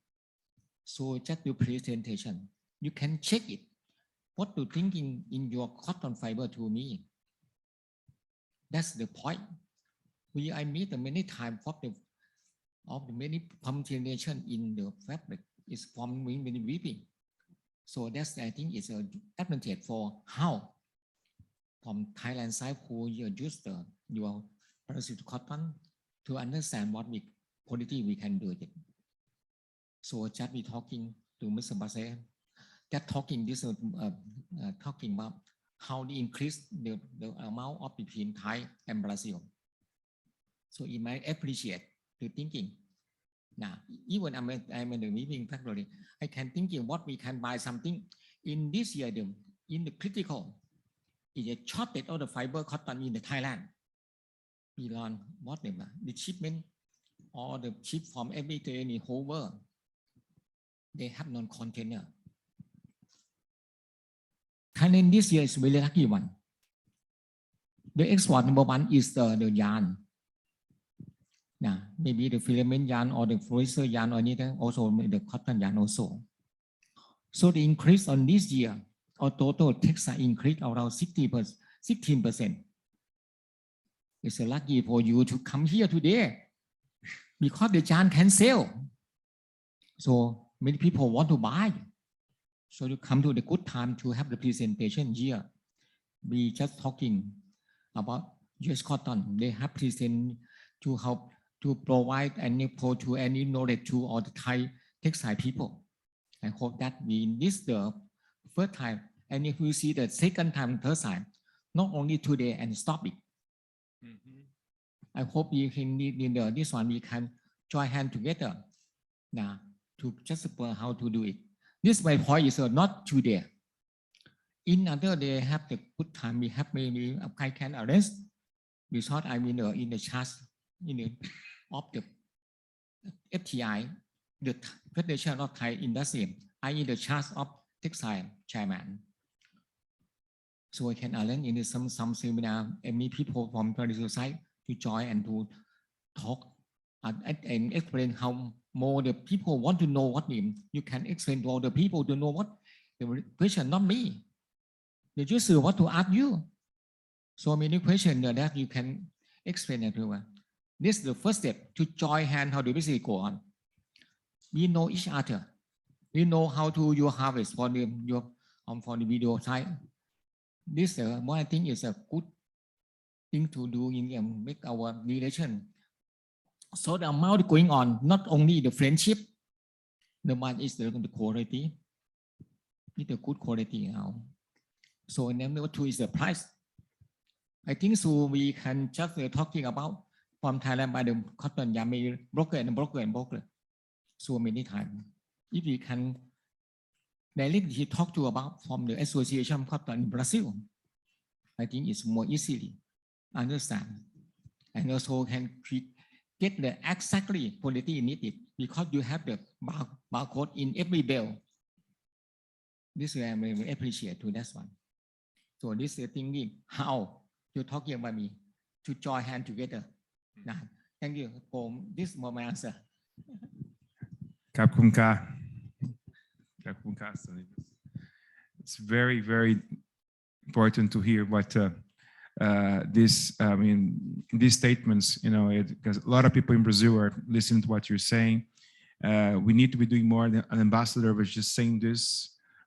So just your presentation, you can check it. What you thinking in your cotton fiber to me. That's the point. I meet many times of the many combination in the fabric is from many weaving. So that's I think is an advantage for how from Thailand side who you use your parachute cotton to understand what quality we can do it. So just be talking to Mr. Basse, that talking this talking about how to increase the amount of between Thai and Brazil. So you might appreciate the thinking. Now, even I'm in the weaving factory, I can thinking what we can buy something in this year. In the critical, is a shortage of the fiber cotton in the Thailand. We learn what the shipment or the ship from every day in the whole world. They have non-container. Thailand this year is a very lucky one. The export number one is the yarn. Now, maybe the filament yarn or the fluorescer yarn or anything, also the cotton yarn also. So the increase on this year, or total textile increase around 16%. It's lucky for you to come here today because the yarn can sell. So many people want to buy. So you come to the good time to have the presentation here. We just talking about US cotton. They have present to help to provide any to any knowledge to all the Thai textile people. I hope that we this the first time, and if we see the second time, third time, not only today and stop it. I hope you can in this one we can join hand together now to just how to do it. This my point is not today. In other they have the good time. We have maybe I can arrest because I mean in the charge of the FTI, the Federation of Thai Industry. I in the charge of textile chairman. So I can arrange in some seminar and meet people from the society to join and to talk and explain how more the people want to know what you can explain to all the people to know what the question, not me. The user want to ask you. So many questions that you can explain everyone. This is the first step to join hand how the business go on. We know each other. We know how to your harvest for the video side. This what I think is a good thing to do in make our relation. So the amount going on, not only the friendship, the one is the quality. It's a good quality now. So number two is the price. I think so we can just talking about from Thailand by the cotton yarn broker and broker. So many times. If we can directly talk to about from the Association of Cotton in Brazil, I think it's more easily understand and also can get the exactly quality needed because you have the barcode in every bale. This I may appreciate to that one. So this is thinking how you're talking about me to join hand together. Now, thank you for this my answer.
It's very, very important to hear what these statements, because a lot of people in Brazil are listening to what you're saying. We need to be doing more. An ambassador was just saying this.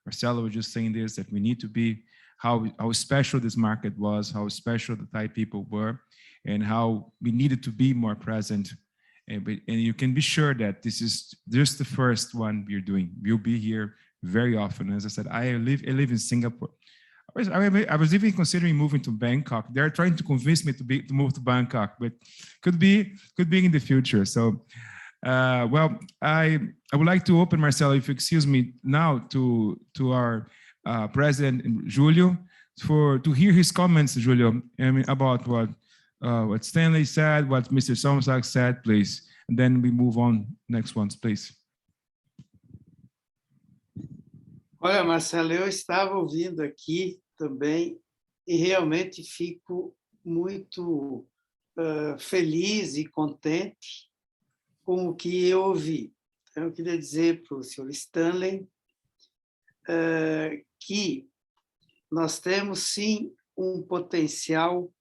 Marcelo was just saying this, that we need to be, how special this market was, how special the Thai people were, and how we needed to be more present. And you can be sure that this is just the first one we're doing. We'll be here very often. As I said, I live in Singapore. I was even considering moving to Bangkok. They're trying to convince me to move to Bangkok, but could be in the future. So, well, I would like to open, Marcelo, if you excuse me, now to our President Julio to hear his comments, Julio, about what Stanley said, what Mr. Somsak said, please, and then we move on next ones, please.
Olha, Marcelo, eu estava ouvindo aqui também e realmente fico muito feliz e contente com o que eu ouvi. Então, eu queria dizer para o senhor Stanley que nós temos, sim, um potencial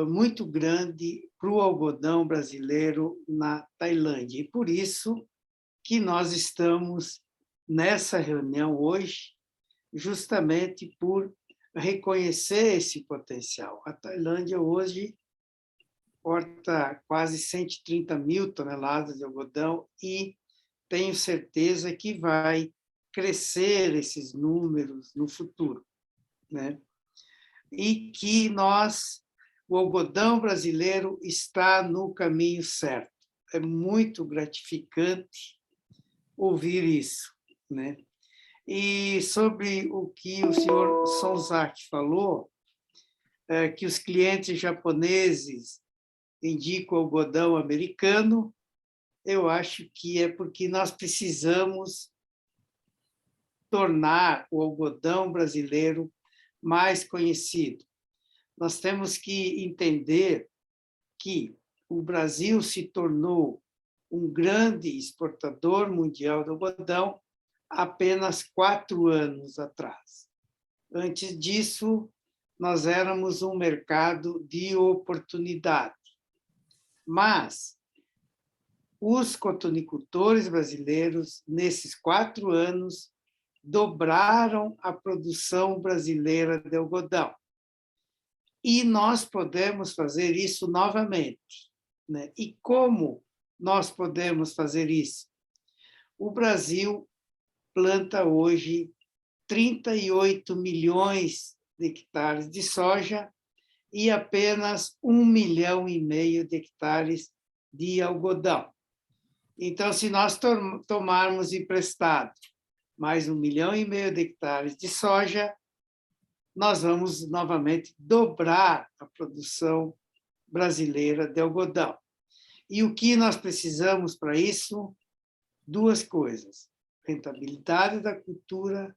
muito grande para o algodão brasileiro na Tailândia. E por isso que nós estamos nessa reunião hoje, justamente por reconhecer esse potencial. A Tailândia hoje exporta quase 130 mil toneladas de algodão e tenho certeza que vai crescer esses números no futuro, né? E que o algodão brasileiro está no caminho certo. É muito gratificante ouvir isso, né? E sobre o que o senhor Sonzak falou, que os clientes japoneses indicam algodão americano, eu acho que é porque nós precisamos tornar o algodão brasileiro mais conhecido. Nós temos que entender que o Brasil se tornou um grande exportador mundial de algodão apenas 4 anos atrás. Antes disso, nós éramos um mercado de oportunidade. Mas os cotonicultores brasileiros, nesses 4 anos, dobraram a produção brasileira de algodão. E nós podemos fazer isso novamente, né? E como nós podemos fazer isso? O Brasil planta hoje 38 milhões de hectares de soja e apenas 1,5 milhão de hectares de algodão. Então, se nós tomarmos emprestado mais 1,5 milhão de hectares de soja, nós vamos novamente dobrar a produção brasileira de algodão. E o que nós precisamos para isso? 2 coisas: rentabilidade da cultura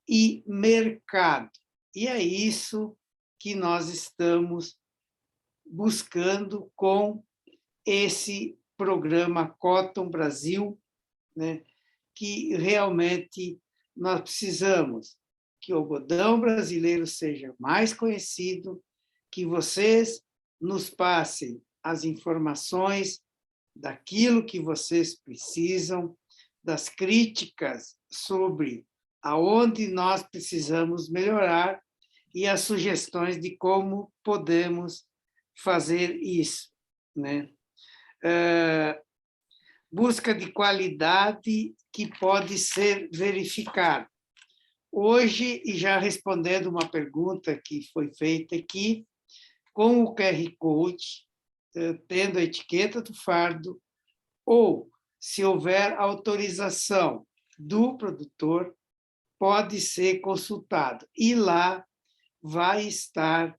e mercado. E é isso que nós estamos buscando com esse programa Cotton Brasil, né? Que realmente nós precisamos que o algodão brasileiro seja mais conhecido, que vocês nos passem as informações daquilo que vocês precisam, das críticas sobre aonde nós precisamos melhorar e as sugestões de como podemos fazer isso, né? Busca de qualidade que pode ser verificada. Hoje, e já respondendo uma pergunta que foi feita aqui, com o QR Code, tendo a etiqueta do fardo, ou se houver autorização do produtor, pode ser consultado. E lá vai estar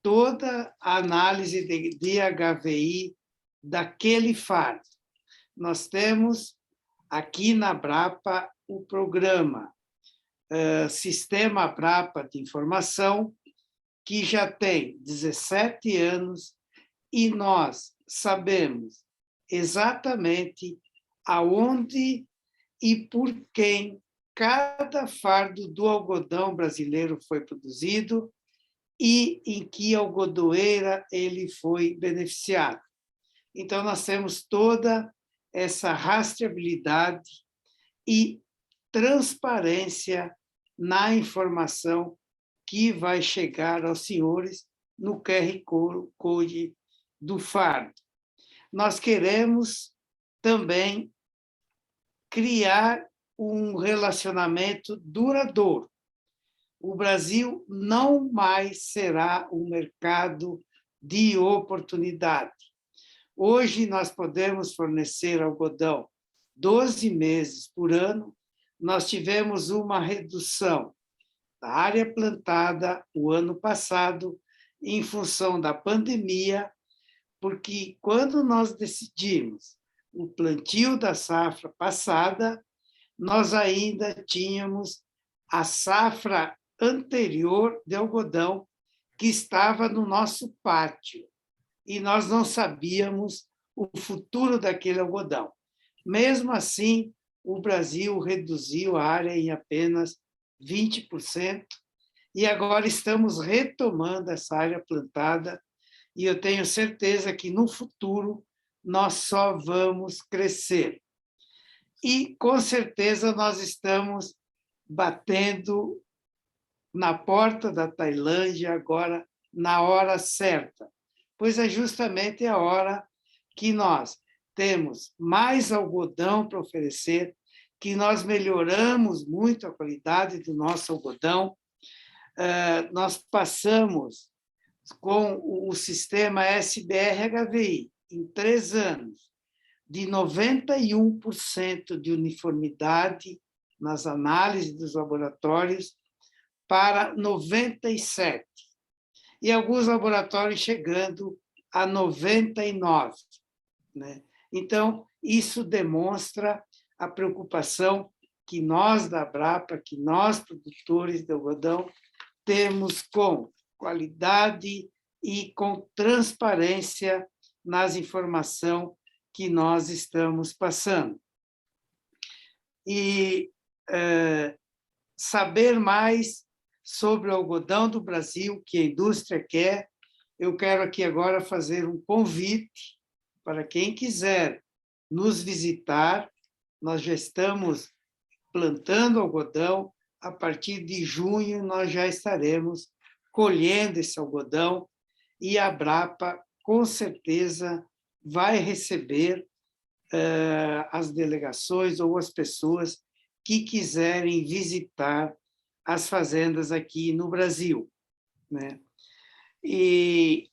toda a análise de HVI daquele fardo. Nós temos aqui na Brapa o programa Sistema Brapa de Informação, que já tem 17 anos e nós sabemos exatamente aonde e por quem cada fardo do algodão brasileiro foi produzido e em que algodoeira ele foi beneficiado. Então, nós temos toda essa rastreabilidade e transparência na informação que vai chegar aos senhores no QR Code do fardo. Nós queremos também criar um relacionamento duradouro. O Brasil não mais será um mercado de oportunidade. Hoje nós podemos fornecer algodão 12 meses por ano. Nós tivemos uma redução da área plantada o ano passado em função da pandemia, porque quando nós decidimos o plantio da safra passada, nós ainda tínhamos a safra anterior de algodão que estava no nosso pátio e nós não sabíamos o futuro daquele algodão. Mesmo assim, o Brasil reduziu a área em apenas 20% e agora estamos retomando essa área plantada e eu tenho certeza que no futuro nós só vamos crescer. E, com certeza, nós estamos batendo na porta da Tailândia agora, na hora certa, pois é justamente a hora que nós temos mais algodão para oferecer, que nós melhoramos muito a qualidade do nosso algodão. Nós passamos com o sistema SBR-HVI, em 3 anos, de 91% de uniformidade nas análises dos laboratórios para 97%. E alguns laboratórios chegando a 99%. Né? Então, isso demonstra a preocupação que nós da Abrapa, que nós produtores de algodão, temos com qualidade e com transparência nas informações que nós estamos passando. E saber mais sobre o algodão do Brasil, que a indústria quer, eu quero aqui agora fazer um convite para quem quiser nos visitar. Nós já estamos plantando algodão, a partir de junho nós já estaremos colhendo esse algodão e a Abrapa, com certeza, vai receber as delegações ou as pessoas que quiserem visitar as fazendas aqui no Brasil. Né? E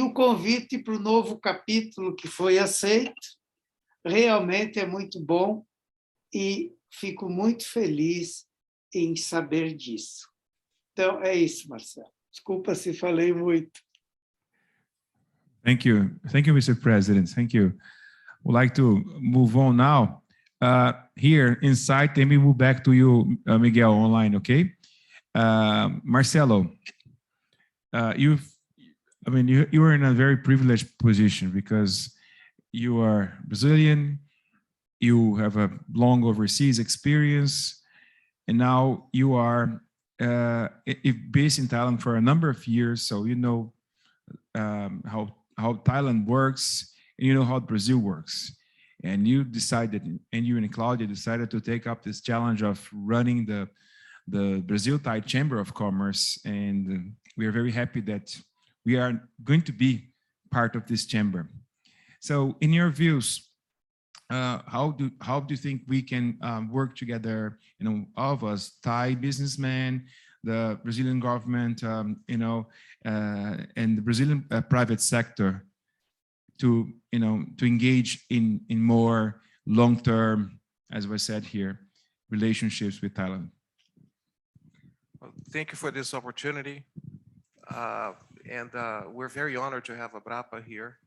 o convite para o novo capítulo que foi aceito realmente é muito bom e fico muito feliz em saber disso. Então, é isso, Marcelo. Desculpa se falei muito.
Thank you, Mr. President. Thank you. Would like to move on now. Here inside, then we move back to you, Miguel, online, okay? Marcelo, you are in a very privileged position because you are Brazilian, you have a long overseas experience, and now you are based in Thailand for a number of years, so you know how Thailand works, and you know how Brazil works. And you decided, and you and Claudia decided to take up this challenge of running the Brazil-Thai Chamber of Commerce, and we are very happy that we are going to be part of this chamber. So in your views, how do you think we can work together, all of us, Thai businessmen, the Brazilian government, and the Brazilian private sector to engage in more long-term, as was said here, relationships with Thailand?
Well, thank you for this opportunity. And we're very honored to have Abrapa here.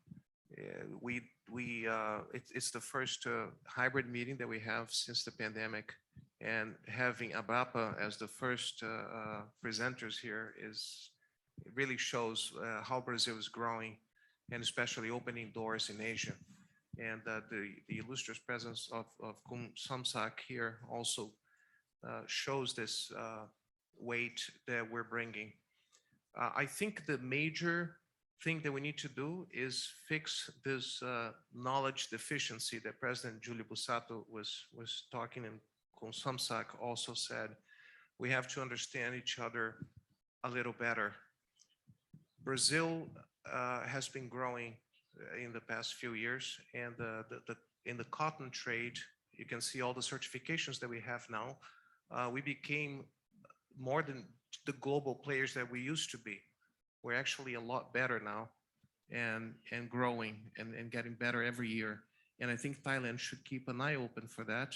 It's the first hybrid meeting that we have since the pandemic, and having Abrapa as the first presenters here it really shows how Brazil is growing, and especially opening doors in Asia. And the illustrious presence of Kum Samsak here also shows this weight that we're bringing. I think the major thing that we need to do is fix this knowledge deficiency that President Julio Bussato was talking, and Komsamsak also said. We have to understand each other a little better. Brazil has been growing in the past few years, and in the cotton trade, you can see all the certifications that we have now. We became more than the global players that we used to be. We're actually a lot better now, and growing and getting better every year. And I think Thailand should keep an eye open for that.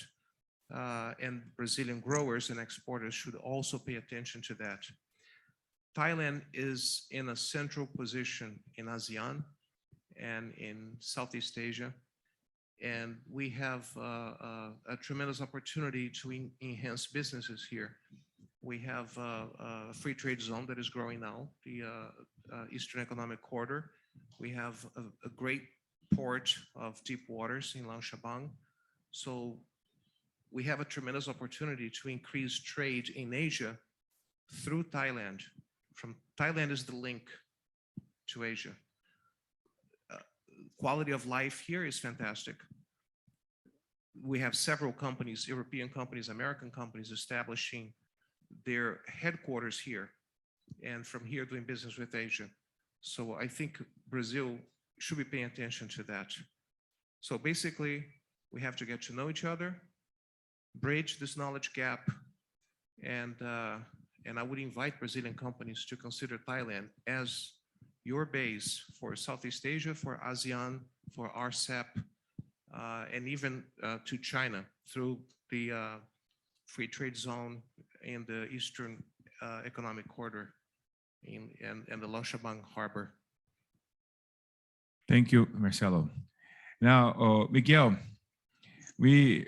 And Brazilian growers and exporters should also pay attention to that. Thailand is in a central position in ASEAN and in Southeast Asia. And we have a tremendous opportunity to enhance businesses here. We have a free trade zone that is growing now, the Eastern Economic Corridor. We have a great port of deep waters in Lang Shabang. So we have a tremendous opportunity to increase trade in Asia through Thailand. Thailand is the link to Asia. Quality of life here is fantastic. We have several companies, European companies, American companies, establishing their headquarters here, and from here doing business with Asia. So I think Brazil should be paying attention to that. So basically, we have to get to know each other, bridge this knowledge gap, and I would invite Brazilian companies to consider Thailand as your base for Southeast Asia, for ASEAN, for RCEP, and even to China through the free trade zone in the Eastern Economic Corridor and the Lang Shabang Harbor.
Thank you, Marcelo. Now, Miguel, Miguel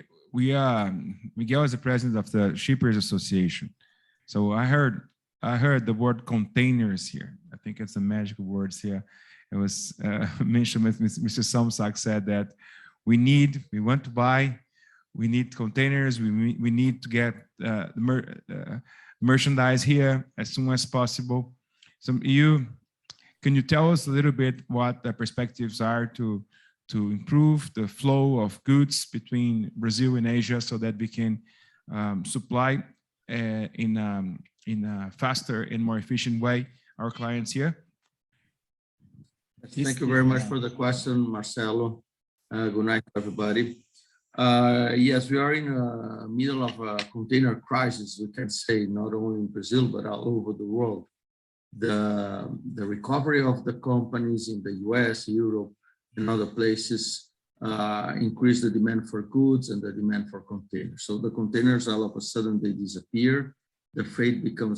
is the president of the Shippers Association. So I heard the word containers here. I think it's the magical words here. It was mentioned with Mr. Somsak said that we want to buy, we need containers, we need to get merchandise here as soon as possible. So can you tell us a little bit what the perspectives are to improve the flow of goods between Brazil and Asia so that we can supply in a faster and more efficient way our clients here?
Thank you very much for the question, Marcelo. Good night, everybody. Yes, we are in the middle of a container crisis, we can say, not only in Brazil, but all over the world. The recovery of the companies in the US, Europe, and other places increase the demand for goods and the demand for containers. So the containers, all of a sudden, they disappear. The freight became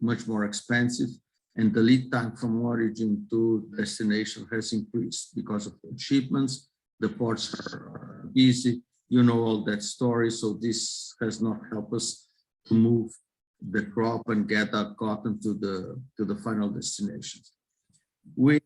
much more expensive, and the lead time from origin to destination has increased because of the shipments. The ports are busy. You know all that story. So this has not helped us to move the crop and get that cotton to the final destinations. We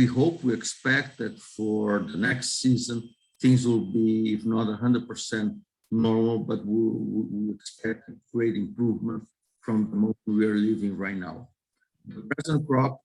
hope, we expect that for the next season, things will be, if not 100% normal, but we expect a great improvement from the moment we are living right now. The present crop,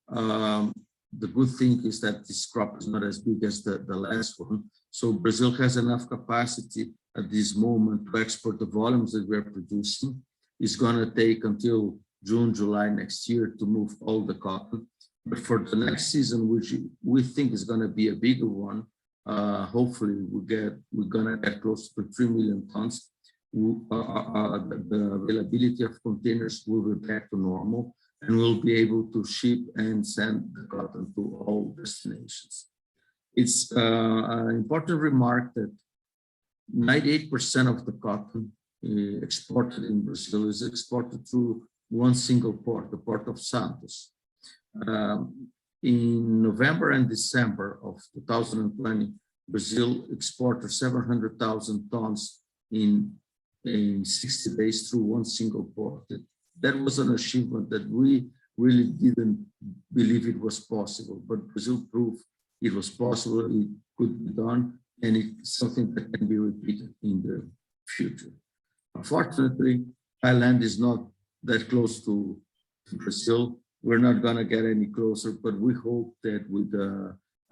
the good thing is that this crop is not as big as the last one. So Brazil has enough capacity at this moment to export the volumes that we're producing. It's going to take until June, July next year to move all the cotton. But for the next season, which we think is going to be a bigger one, hopefully we're going to get close to 3 million tons. The availability of containers will be back to normal, and we'll be able to ship and send the cotton to all destinations. It's an important remark that 98% of the cotton exported in Brazil is exported through one single port, the Port of Santos. In November and December of 2020, Brazil exported 700,000 tons in 60 days through one single port. That was an achievement that we really didn't believe it was possible, but Brazil proved it was possible, it could be done, and it's something that can be repeated in the future. Unfortunately, Thailand is not that close to Brazil. We're not going to get any closer, but we hope that with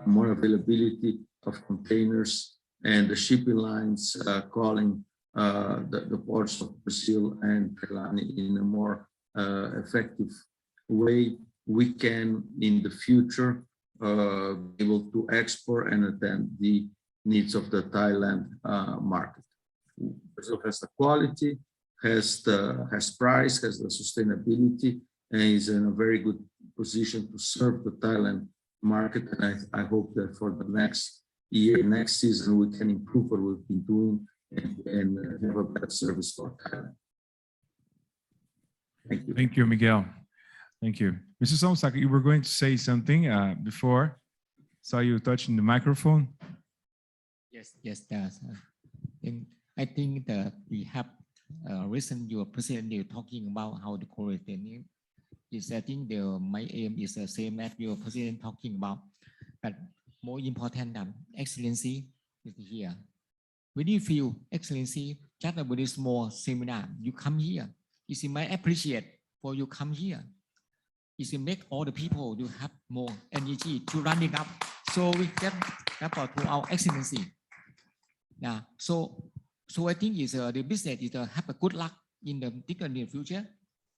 more availability of containers and the shipping lines calling the ports of Brazil and Thailand in a more effective way, we can in the future be able to export and attend the needs of the Thailand market. Brazil has the quality, has price, has the sustainability, and is in a very good position to serve the Thailand market. And I hope that for the next year, next season, we can improve what we've been doing and have a better service for Thailand. Thank you.
Thank you, Miguel. Thank you. Mr. Somsaka, you were going to say something before. Saw you touching the microphone.
Yes, and I think that we have recent your president you talking about how the quarantine is. I think my aim is the same as your president talking about, but more important than excellency is here. When you feel excellency, just a very small seminar, you come here. It's my appreciate for you come here. It's make all the people to have more energy to running up. So we get that to our excellency. Yeah. So I think is the business is have a good luck in the near future.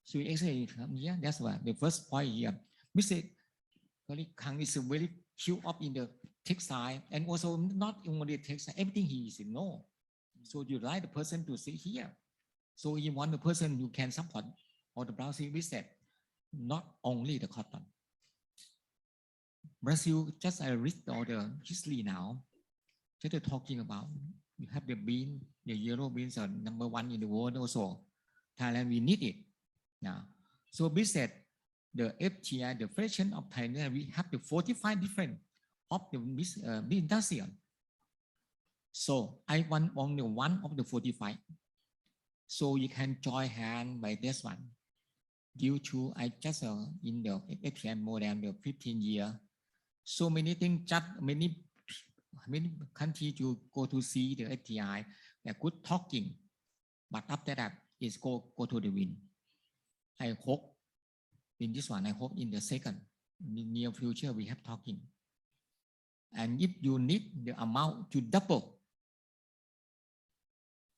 So actually come here. That's why the first point here. Mr. Kang is very queued up in the textile and also not only textile. Everything he is know. So you like the person to sit here. So you want the person you can support or the Brazil business, not only the cotton. Brazil just I read all the history now. Just talking about you have the bean, the yellow beans are #1 in the world also. Thailand we need it now. So business the FTI, the Federation of Thailand, we have the 45 different of the industrial. So I want only one of the 45. So you can join hand by this one. Due to I just in the FTI more than the 15 years. So many things, just many countries you go to see the FTI, they're good talking. But after that is go to the wind. I hope in this one, I hope in the second, in the near future, we have talking. And if you need the amount to double,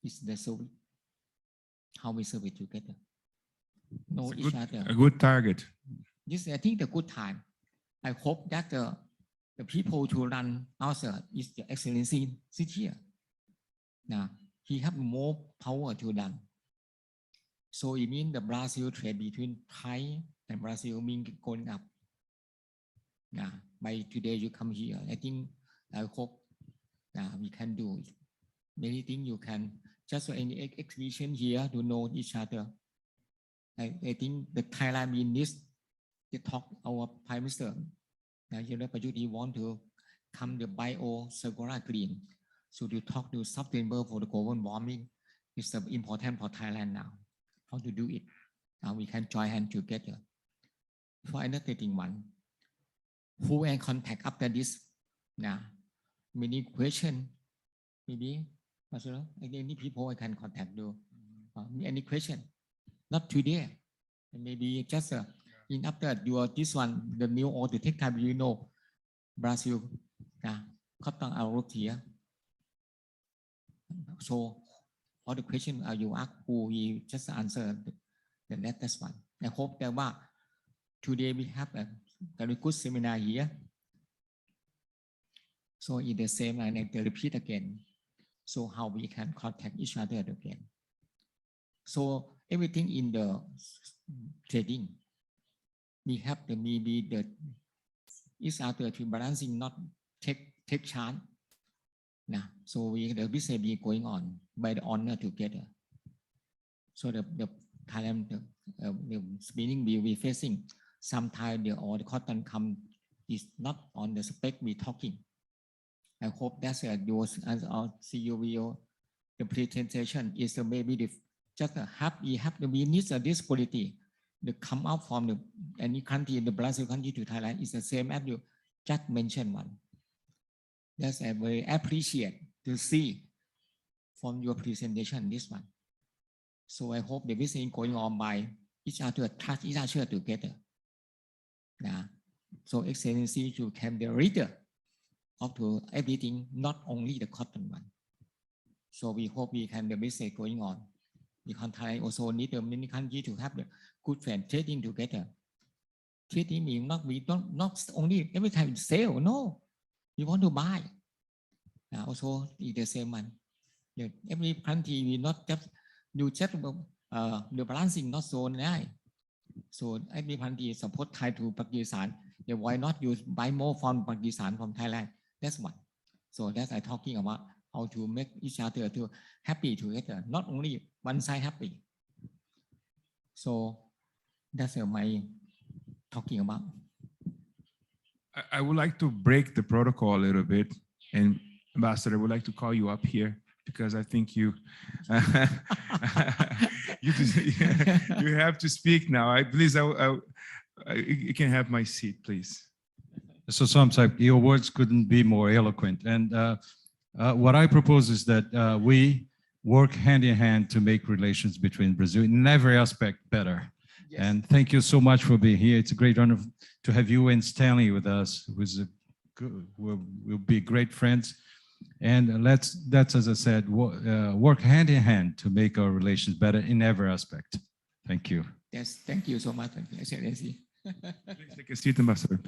it's the service. How we serve it together. Know each other.
A good target.
This I think the good time. I hope that the people to run outside is the excellency sit here. Now he have more power to run. So it means the Brazil trade between Thai and Brazil means going up. Now by today you come here. I think I hope we can do it. Many things you can just any exhibition here to know each other. I think the Thailand we need to talk our Prime Minister. Now you know, Pajudi want to come the bio circular green. So to talk to sustainable for the global warming is important for Thailand now. How to do it? Now we can join hands together. For another thing one, who and contact after this? Now many question, maybe. Any people I can contact you. Any question? Not today. Maybe just in after your this one, the new or the take time you know, Brazil, cotton out here. So all the question you ask who we just answer the latest one. I hope that today we have a very good seminar here. So in the same and I repeat again. So how we can contact each other again. So everything in the trading, we have the maybe the each other to balancing not take chance. Now, so the business be going on by the honor together. So the Thailand the spinning will be facing sometimes the cotton come is not on the spec we talking. I hope that's yours as our CEO the presentation is maybe just we have the needs of this quality. The come out from any country in the Brazil country to Thailand is the same as you just mentioned one. That's I very appreciate to see from your presentation this one. So I hope the visit going on by each other, touch each other together. Yeah. So Excellency, you can be a leader of to everything, not only the cotton one. So we hope we can the visit going on. Because Thailand also need many countries to have the good friend trading together. Trading means not only every time we sell, no. We want to buy. Also the same one. Yeah, every country we not just you just the balancing not so nice. So every country support Thai to Pakistan. Yeah, why not you buy more from Pakistan from Thailand? That's one. So that's I talking about how to make each other to happy together, not only one side happy. So that's my talking about.
I would like to break the protocol a little bit, and Ambassador, I would like to call you up here because I think you you have to speak now. Please, you can have my seat, please.
So sometimes your words couldn't be more eloquent. And what I propose is that we work hand in hand to make relations between Brazil in every aspect better. Yes. And thank you so much for being here. It's a great honor to have you and Stanley with us, we'll be great friends. And that's as I said, work hand in hand to make our relations better in every aspect. Thank you.
Yes, thank you so much, Excellency.
Please take a seat, Ambassador.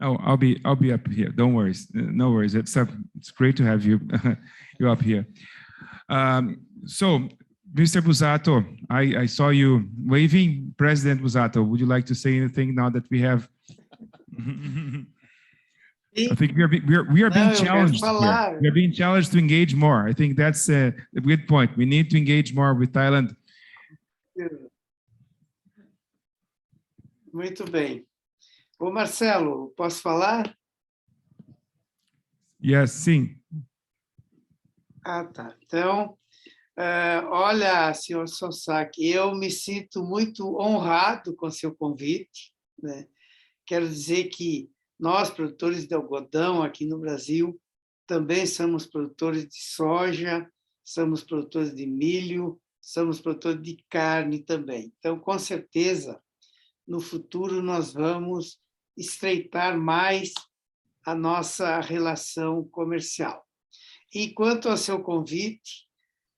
Oh, I'll be up here. Don't worry. No worries. It's great to have you you up here. So, Mr. Busato, I saw you waving. President Busato, would you like to say anything now that we have? I think we are being challenged here. We are being challenged to engage more. I think that's a good point. We need to engage more with Thailand.
Muito bem. Ô Marcelo, posso falar?
Yes, sim.
Ah, tá. Então, olha, senhor Sosaki, eu me sinto muito honrado com seu convite, né? Quero dizer que nós, produtores de algodão aqui no Brasil, também somos produtores de soja, somos produtores de milho, somos produtores de carne também. Então, com certeza, no futuro nós vamos estreitar mais a nossa relação comercial. E quanto ao seu convite,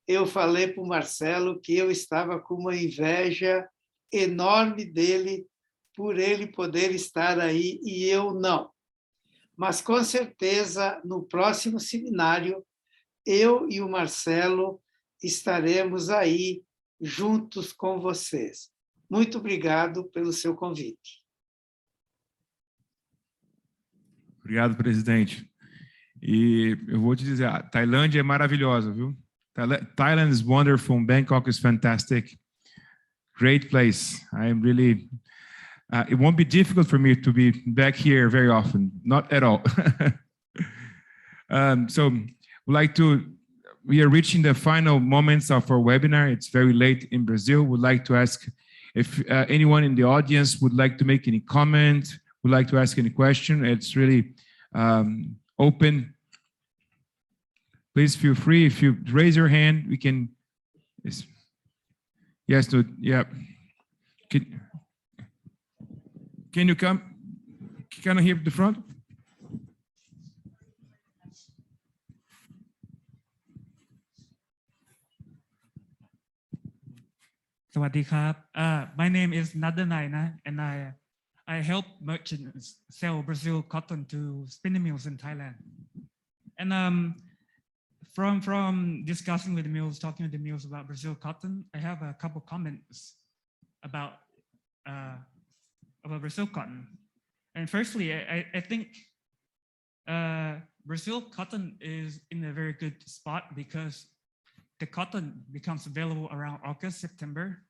eu falei para o Marcelo que eu estava com uma inveja enorme dele por ele poder estar aí e eu não. Mas, com certeza, no próximo seminário, eu e o Marcelo estaremos aí juntos com vocês. Muito obrigado pelo seu convite.
Obrigado, presidente. E eu vou te dizer, a Tailândia é maravilhosa, viu? Thailand is wonderful, Bangkok is fantastic. Great place. I'm really, it won't be difficult for me to be back here very often, not at all. So we are reaching the final moments of our webinar. It's very late in Brazil. We'd like to ask if anyone in the audience would like to make any comment, would like to ask any question. It's really open. Please feel free. If you raise your hand, we can. Yes, no, yeah. Can you come? Can I hear the front?
สวัสดีครับ My name is Nadanai, and I help merchants sell Brazil cotton to spinning mills in Thailand. And from discussing with the mills, talking with the mills about Brazil cotton, I have a couple comments about Brazil cotton. And firstly, I think Brazil cotton is in a very good spot because the cotton becomes available around August, September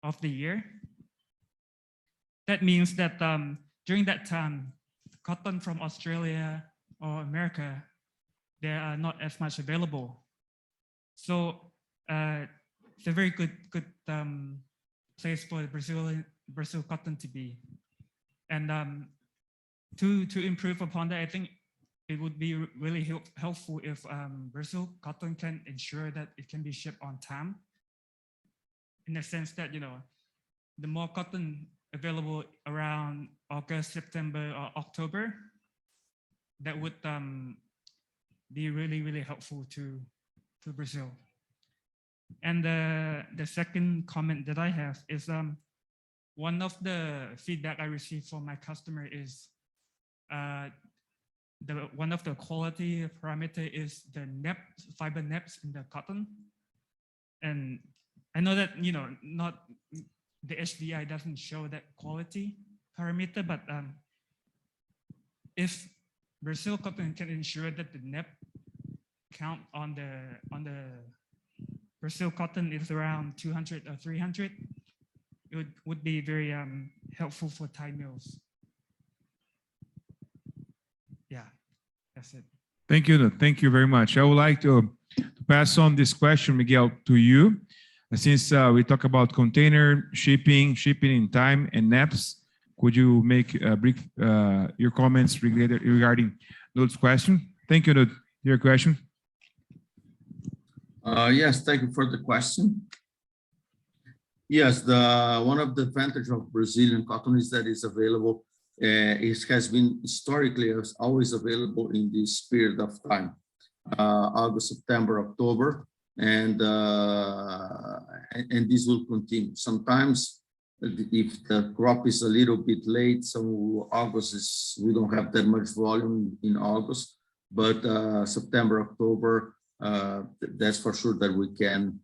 of the year. That means that during that time, cotton from Australia or America, they are not as much available. So it's a very good place for Brazil cotton to be. And to improve upon that, I think it would be really helpful if Brazil cotton can ensure that it can be shipped on time. In the sense that, you know, the more cotton available around August, September, or October, that would be really, really helpful to Brazil. And the second comment that I have is one of the feedback I received from my customer is one of the quality parameter is the fiber naps in the cotton. And I know that, you know, not the HDI doesn't show that quality parameter, but if Brazil cotton can ensure that the nap count on the Brazil cotton is around 200 or 300, it would be very helpful for Thai mills. Yeah, that's it.
Thank you. Thank you very much. I would like to pass on this question, Miguel, to you. Since we talk about container shipping in time, and NAPs, could you make brief your comments regarding Nud's question? Thank you, Nud. Your question.
Yes, thank you for the question. Yes, one of the advantages of Brazilian cotton is that it's available. It has been historically always available in this period of time, August, September, October. And this will continue. Sometimes, if the crop is a little bit late, so August we don't have that much volume in August, but September, October, that's for sure that we can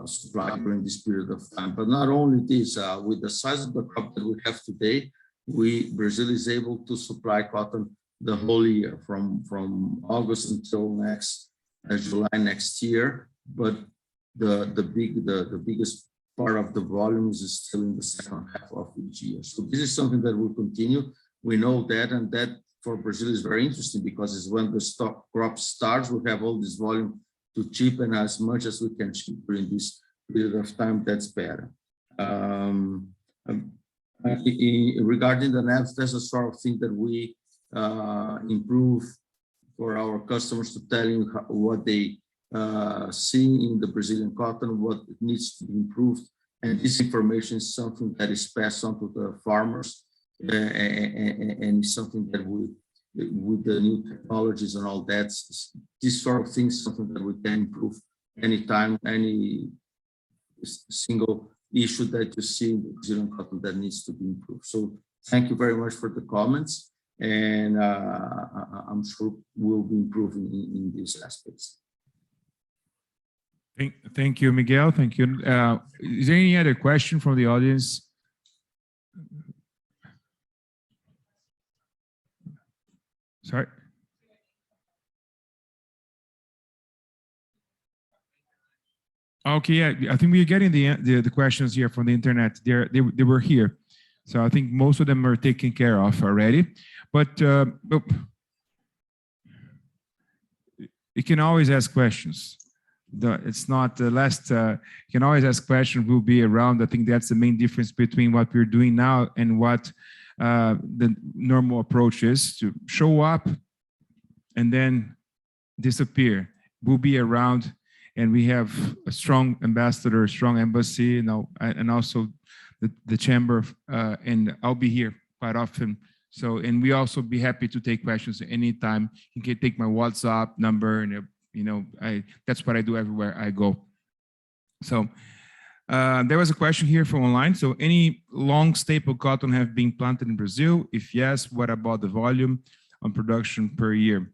supply during this period of time. But not only this, with the size of the crop that we have today, Brazil is able to supply cotton the whole year from August until July next year, but the biggest part of the volumes is still in the second half of each year. So this is something that will continue. We know that, and that for Brazil is very interesting because it's when the crop starts, we have all this volume to ship, and as much as we can ship during this period of time, that's better. Regarding the NAPs, that's the sort of thing that we improve for our customers, to tell you what they see in the Brazilian cotton, what needs to be improved. And this information is something that is passed on to the farmers, and it's something that with the new technologies and all that, this sort of thing is something that we can improve anytime, any single issue that you see in the Brazilian cotton that needs to be improved. So thank you very much for the comments. And I'm sure we'll be improving in these aspects.
Thank you, Miguel. Thank you. Is there any other question from the audience? Sorry. Okay, yeah, I think we're getting the questions here from the internet. They were here. So I think most of them are taken care of already. But you can always ask questions. It's not the last, you can always ask questions, we'll be around. I think that's the main difference between what we're doing now and what the normal approach is, to show up and then disappear. We'll be around, and we have a strong ambassador, a strong embassy, you know, and also the chamber, and I'll be here quite often. So, and we also be happy to take questions anytime. You can take my WhatsApp number, and you know, that's what I do everywhere I go. So there was a question here from online. So any long staple cotton have been planted in Brazil? If yes, what about the volume on production per year?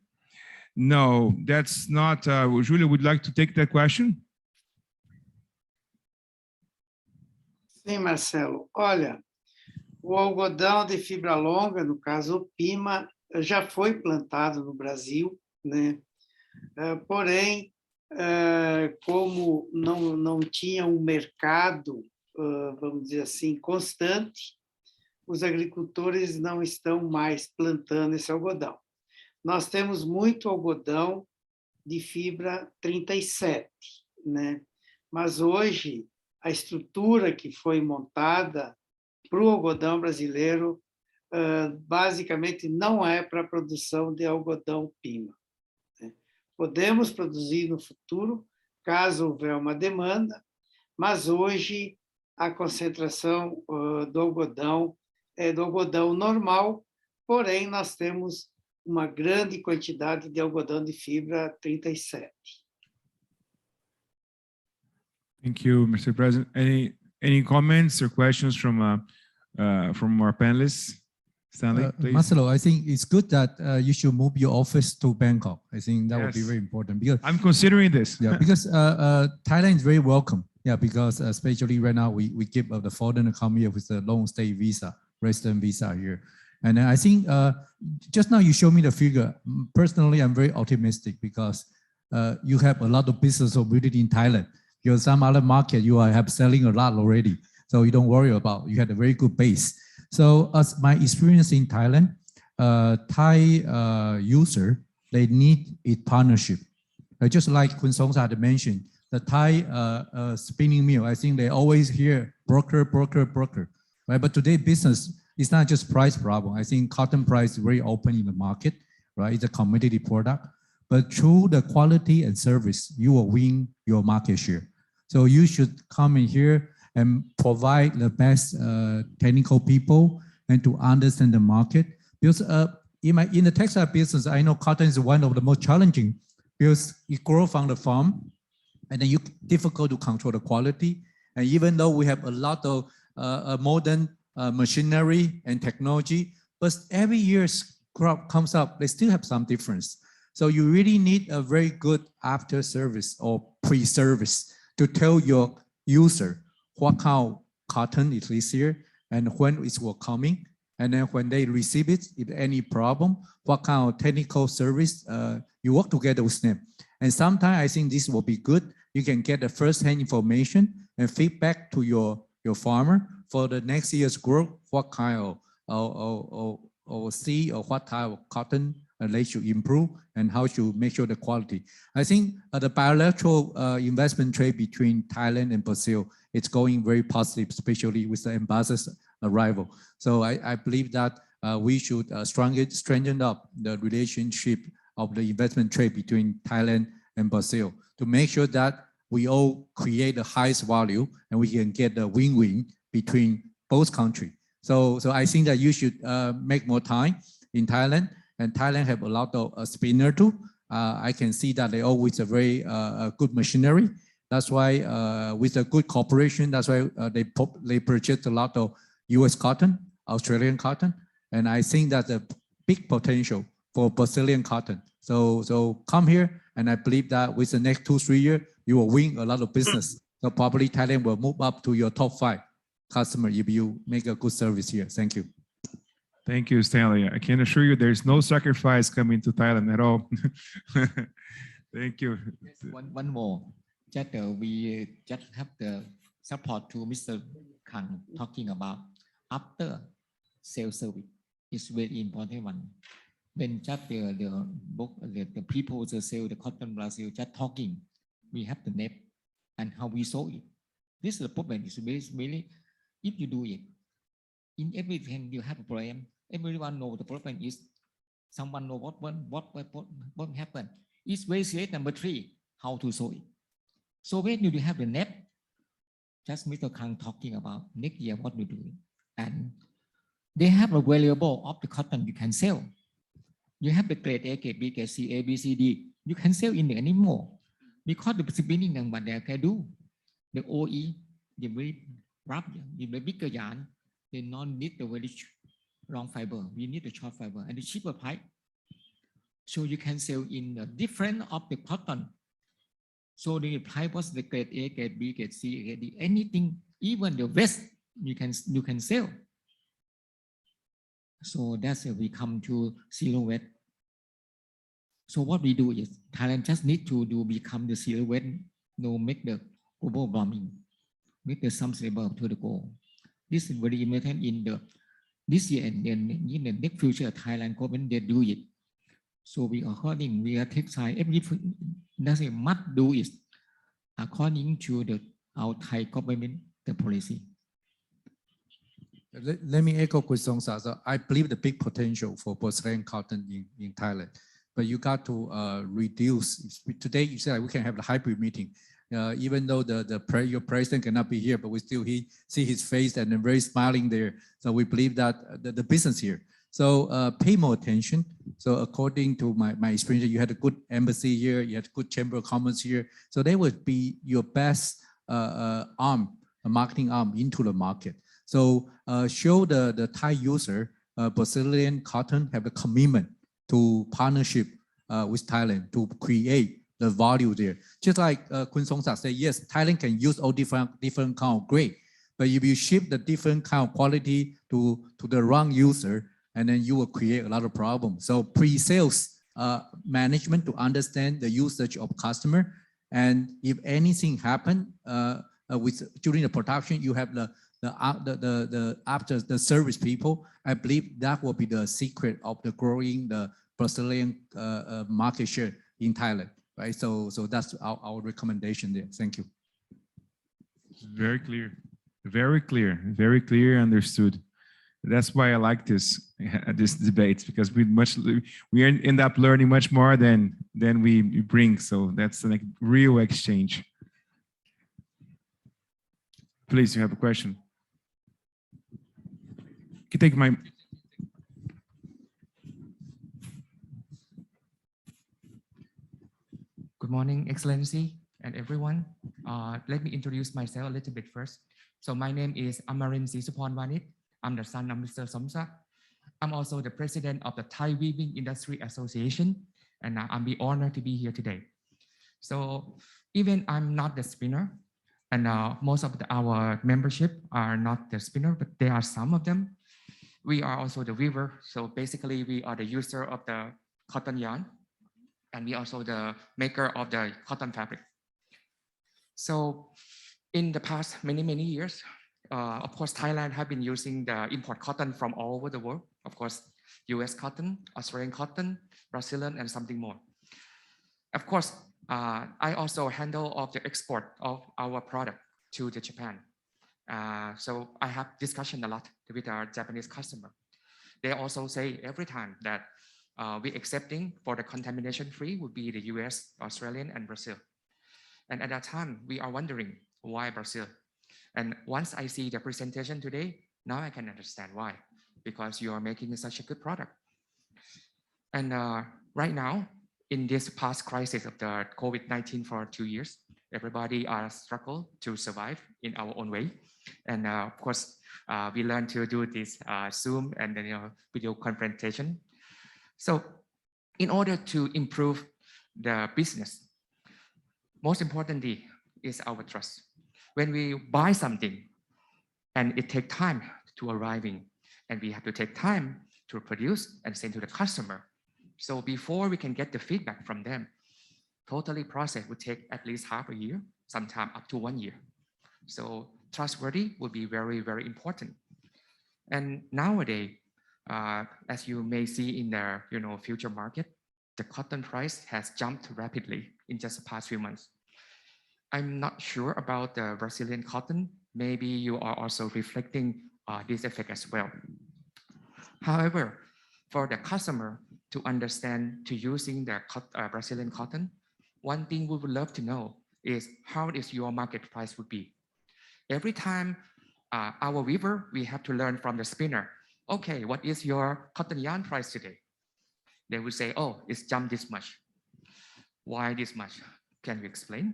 No, that's not. Julia, would like to take that question?
Sim, Marcelo. Olha, o algodão de fibra longa, no caso o Pima, já foi plantado no Brasil, né? Porém, como não tinha um mercado, vamos dizer assim, constante, os agricultores não estão mais plantando esse algodão. Nós temos muito algodão de fibra 37, né? Mas hoje a estrutura que foi montada para o algodão brasileiro basicamente não é para a produção de algodão pima. Podemos produzir no futuro, caso houver uma demanda, mas hoje a concentração do algodão é do algodão normal, porém nós temos uma grande quantidade de algodão de fibra 37.
Thank you, Mr. President. Any comments or questions from our panelists? Stanley, please.
Marcelo, I think it's good that you should move your office to Bangkok. I think that would be
Yes.
very important because
I'm considering this.
yeah, because Thailand is very welcome. Yeah, because especially right now we give the foreigner come here with a long stay visa, resident visa here. And I think just now you showed me the figure. Personally, I'm very optimistic because you have a lot of business opportunity in Thailand. Because some other market you have selling a lot already. So you don't worry about, you had a very good base. So as my experience in Thailand, Thai user, they need a partnership. Just like Kun Song had mentioned, the Thai spinning mill, I think they always hear broker, right? But today business is not just price problem. I think cotton price is very open in the market, right? It's a commodity product, but through the quality and service, you will win your market share. So you should come in here and provide the best technical people and to understand the market. Because in the textile business, I know cotton is one of the most challenging because it grows from the farm and then it's difficult to control the quality. And even though we have a lot of modern machinery and technology, but every year's crop comes up, they still have some difference. So you really need a very good after service or pre-service to tell your user what kind of cotton is this year and when it will coming. And then when they receive it, if any problem, what kind of technical service you work together with them. And sometimes I think this will be good. You can get the first-hand information and feedback to your farmer for the next year's growth, what kind of seed or what type of cotton they should improve and how to make sure the quality. I think the bilateral investment trade between Thailand and Brazil, it's going very positive, especially with the ambassador's arrival. So I believe that we should strengthen up the relationship of the investment trade between Thailand and Brazil to make sure that we all create the highest value and we can get the win-win between both countries. So I think that you should make more time in Thailand, and Thailand have a lot of spinner too. I can see that they always a very good machinery. That's why with a good cooperation, that's why they purchased a lot of US cotton, Australian cotton, and I think that's a big potential for Brazilian cotton. So come here, and I believe that with the next 2-3 years, you will win a lot of business. So probably Thailand will move up to your top 5 customer if you make a good service here. Thank you.
Thank you, Stanley. I can assure you there's no sacrifice coming to Thailand at all. Thank you.
One more. Just we just have the support to Mr. Kang talking about after sales service. It's very important one. When just the people that sell the cotton Brazil just talking, we have the net and how we sold it. This is the problem. Is really if you do it in everything you have a problem. Everyone know the problem is someone know what happened. It's very serious. Number 3, how to solve it. So when you have the net, just Mr. Kang talking about next year what we do, and they have a valuable of the cotton you can sell. You have the grade A, grade B, grade C, A, B, C, D. You can sell in there anymore because the spinning and what they can do, the OE, the very rough, the bigger yarn, they not need the very long fiber. We need the short fiber and the cheaper price. So you can sell in the different of the cotton. So the price was the grade A, grade B, grade C, grade D, anything, even the vest you can sell. So that's where we come to silhouette. So what we do is Thailand just need to become the silhouette, make the global warming, make the sustainable to the goal. This is very important in this year and then in the next future. Thailand government they do it. So we are textile everything must do it according to our Thai government the policy.
Let me echo Khun Songsa. So I believe the big potential for Brazilian cotton in Thailand, but you got to reduce. Today you said we can have the hybrid meeting, even though your president cannot be here, but we still see his face and very smiling there. So we believe that the business here. So pay more attention. So according to my experience, you had a good embassy here, you had a good chamber of commerce here. So they would be your best marketing arm into the market. So show the Thai user Brazilian cotton have a commitment to partnership with Thailand to create the value there. Just like Khun Songsa said, yes, Thailand can use all different kind of grade, but if you ship the different kind of quality to the wrong user, and then you will create a lot of problems. So pre-sales management to understand the usage of customer, and if anything happen during the production, you have the after the service people. I believe that will be the secret of the growing the Brazilian market share in Thailand, right? So that's our recommendation there. Thank you.
Very clear, very clear, understood. That's why I like this debates, because we end up learning much more than we bring. So that's like real exchange. Please, you have a question. You can take my.
Good morning, Excellency and everyone. Let me introduce myself a little bit first. So my name is Amarin Sisupornwanit. I'm the son of Mr. Somsak. I'm also the president of the Thai Weaving Industry Association, and I'm be honored to be here today. So even I'm not the spinner, and most of our membership are not the spinner, but there are some of them. We are also the weaver. So basically we are the user of the cotton yarn, and we also the maker of the cotton fabric. So in the past many years, of course, Thailand have been using the import cotton from all over the world. Of course, US cotton, Australian cotton, Brazilian, and something more. Of course, I also handle of the export of our product to the Japan. So I have discussion a lot with our Japanese customer. They also say every time that we accepting for the contamination free would be the US, Australian, and Brazil. And at that time, we are wondering why Brazil? And once I see the presentation today, now I can understand why, because you are making such a good product. And right now, in this past crisis of the COVID-19 for 2 years, everybody are struggle to survive in our own way. And of course, we learn to do this Zoom and then video confrontation. So in order to improve the business, most importantly is our trust. When we buy something and it takes time to arriving, and we have to take time to produce and send to the customer. So before we can get the feedback from them, totally process would take at least half a year, sometimes up to 1 year. So trustworthy would be very important. And nowadays, as you may see in the future market, the cotton price has jumped rapidly in just the past few months. I'm not sure about the Brazilian cotton. Maybe you are also reflecting this effect as well. However, for the customer to understand to using the Brazilian cotton, one thing we would love to know is how is your market price would be. Every time our weaver, we have to learn from the spinner. Okay, what is your cotton yarn price today? They will say, oh, it's jumped this much. Why this much? Can you explain?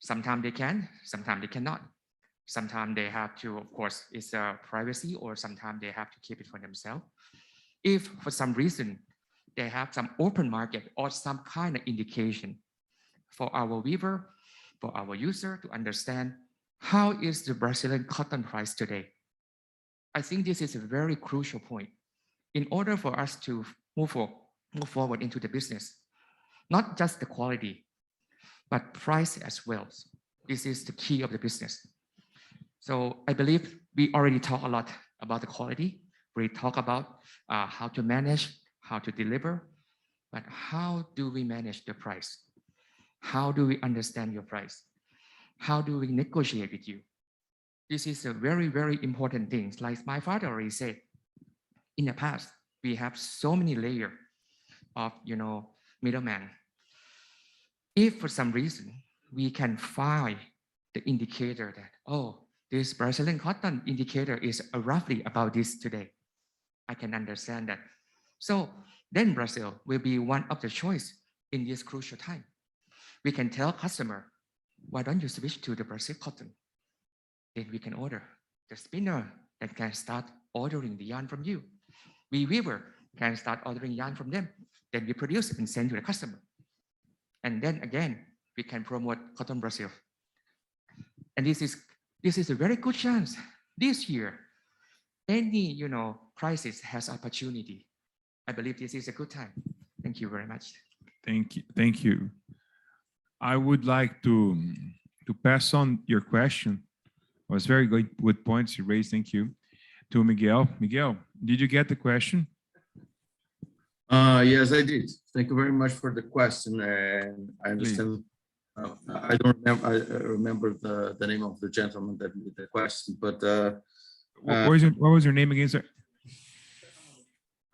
Sometimes they can, sometimes they cannot. Sometimes they have to, of course, it's a privacy, or sometimes they have to keep it for themselves. If for some reason they have some open market or some kind of indication for our weaver, for our user to understand how is the Brazilian cotton price today. I think this is a very crucial point in order for us to move forward into the business. Not just the quality, but price as well. This is the key of the business. So I believe we already talk a lot about the quality. We talk about how to manage, how to deliver, but how do we manage the price? How do we understand your price? How do we negotiate with you? This is a very, very important thing. Like my father already said, in the past, we have so many layers of, middleman. If for some reason we can find the indicator that, oh, this Brazilian cotton indicator is roughly about this today, I can understand that. So then Brazil will be one of the choice in this crucial time. We can tell customer, why don't you switch to the Brazil cotton? Then we can order the spinner that can start ordering the yarn from you. We weaver can start ordering yarn from them. Then we produce and send to the customer. And then again, we can promote Cotton Brazil. And this is a very good chance. This year, any crisis has opportunity. I believe this is a good time. Thank you very much.
Thank you. Thank you. I would like to pass on your question. It was very good points you raised. Thank you. To Miguel. Miguel, did you get the question?
Yes, I did. Thank you very much for the question. And I understand. I don't remember. I remember the name of the gentleman that made the question, but
what was your name again, sir?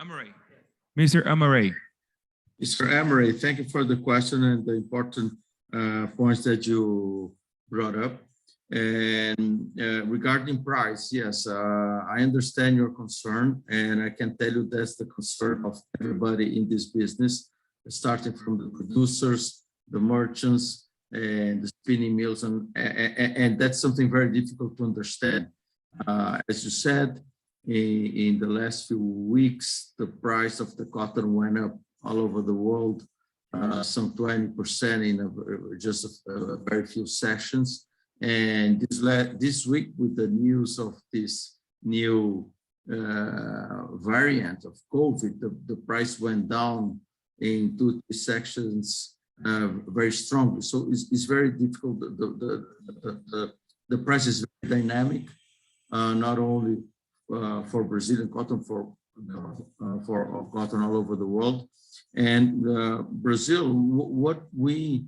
Amare. Mr. Amare.
Mr. Amare, thank you for the question and the important points that you brought up. And regarding price, yes, I understand your concern, and I can tell you that's the concern of everybody in this business, starting from the producers, the merchants, and the spinning mills, and that's something very difficult to understand. As you said, in the last few weeks, the price of the cotton went up all over the world, some 20% in just a very few sessions. And this week, with the news of this new variant of COVID, the price went down in 2 sections very strongly. So it's very difficult. The price is very dynamic, not only for Brazilian cotton, for cotton all over the world. And Brazil, what we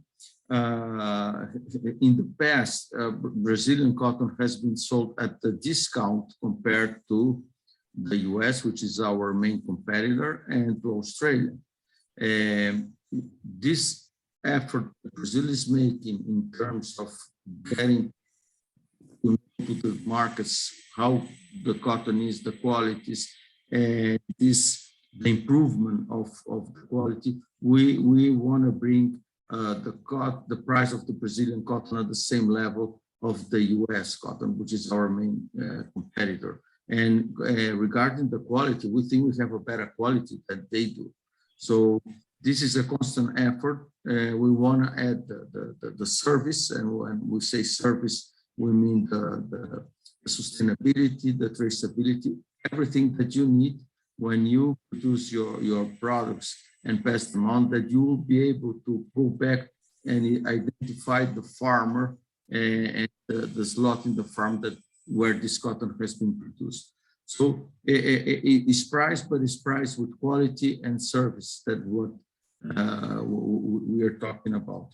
in the past, Brazilian cotton has been sold at a discount compared to the US, which is our main competitor, and to Australia. This effort that Brazil is making in terms of getting to the markets, how the cotton is, the qualities, and the improvement of the quality, we want to bring the price of the Brazilian cotton at the same level of the US cotton, which is our main competitor. And regarding the quality, we think we have a better quality than they do. So this is a constant effort. We want to add the service, and when we say service, we mean the sustainability, the traceability, everything that you need when you produce your products and pass them on, that you will be able to go back and identify the farmer and the slot in the farm where this cotton has been produced. So it's priced, but it's priced with quality and service. That's what we are talking about.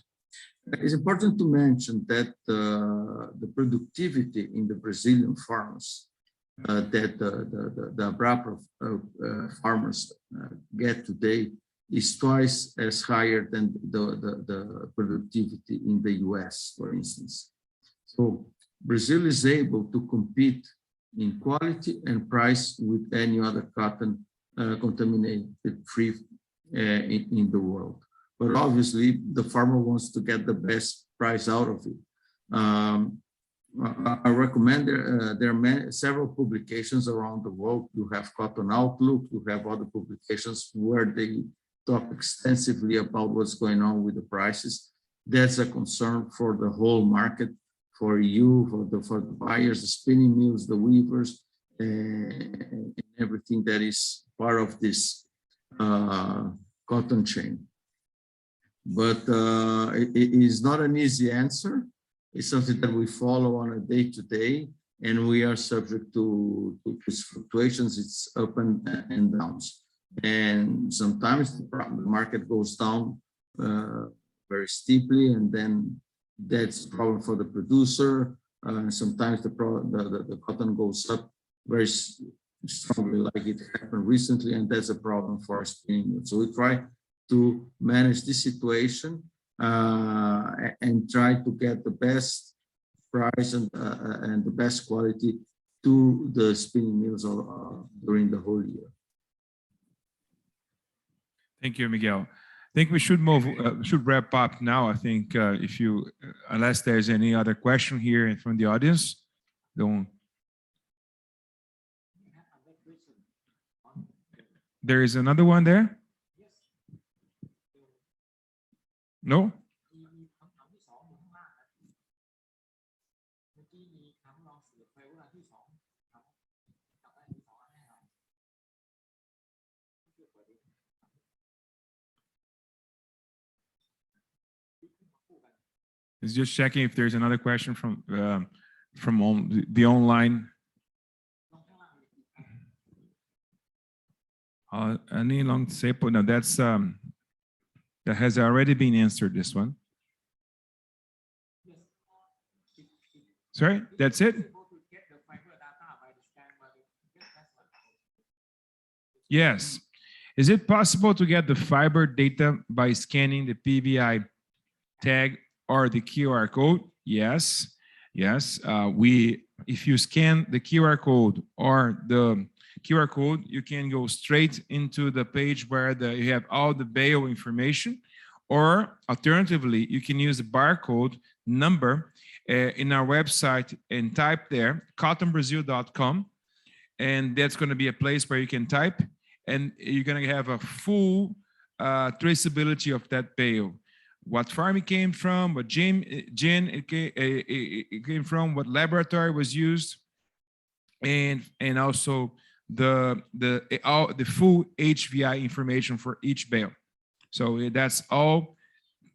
It's important to mention that the productivity in the Brazilian farms that the Abrapa farmers get today is twice as higher than the productivity in the US, for instance. So Brazil is able to compete in quality and price with any other cotton contaminated free in the world. But obviously, the farmer wants to get the best price out of it. I recommend there are several publications around the world. You have Cotton Outlook, you have other publications where they talk extensively about what's going on with the prices. That's a concern for the whole market, for you, for the buyers, the spinning mills, the weavers, and everything that is part of this cotton chain. But it is not an easy answer. It's something that we follow on a day-to-day, and we are subject to these fluctuations. It's up and downs. And sometimes the market goes down very steeply, and then that's a problem for the producer. Sometimes the cotton goes up very strongly, like it happened recently, and that's a problem for our spinning mill. So we try to manage this situation and try to get the best price and the best quality to the spinning mills during the whole year.
Thank you, Miguel. I think we should move, should wrap up now. I think if you, unless there's any other question here from the audience, don't. There is another one there? No? It's just checking if there's another question from the online. Any long sepo? No, that's that has already been answered. This one. Sorry, that's it. Yes. Is it possible to get the fiber data by scanning the PVI tag or the QR code? Yes. Yes. If you scan the QR code or the QR code, you can go straight into the page where you have all the bale information, or alternatively, you can use the barcode number in our website and type there cottonbrazil.com, and that's going to be a place where you can type, and you're going to have a full traceability of that bale. What farm it came from, what gin it came from, what laboratory was used, and also the full HVI information for each bale. So that's all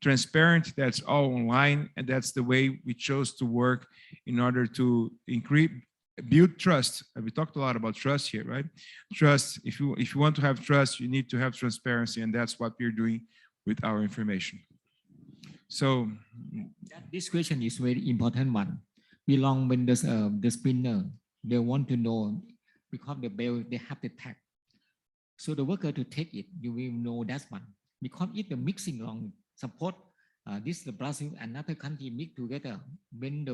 transparent, that's all online, and that's the way we chose to work in order to build trust. And we talked a lot about trust here, right? Trust. If you want to have trust, you need to have transparency, and that's what we're doing with our information. So
this question is very important one. Belong when the spinner, they want to know, because the bale they have the tag. So the worker to take it, you will know that one. Because if the mixing wrong, support this the Brazil, another country mix together. When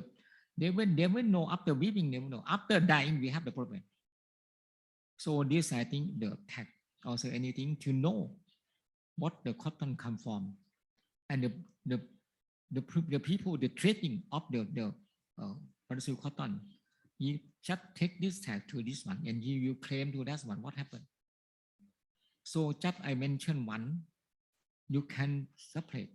they will know after weaving, they will know after dyeing we have the problem. So this I think the tag also anything to know what the cotton come from, and the people the trading of the Brazil cotton. You just take this tag to this one and you claim to that one. What happened? So just I mentioned one. You can separate.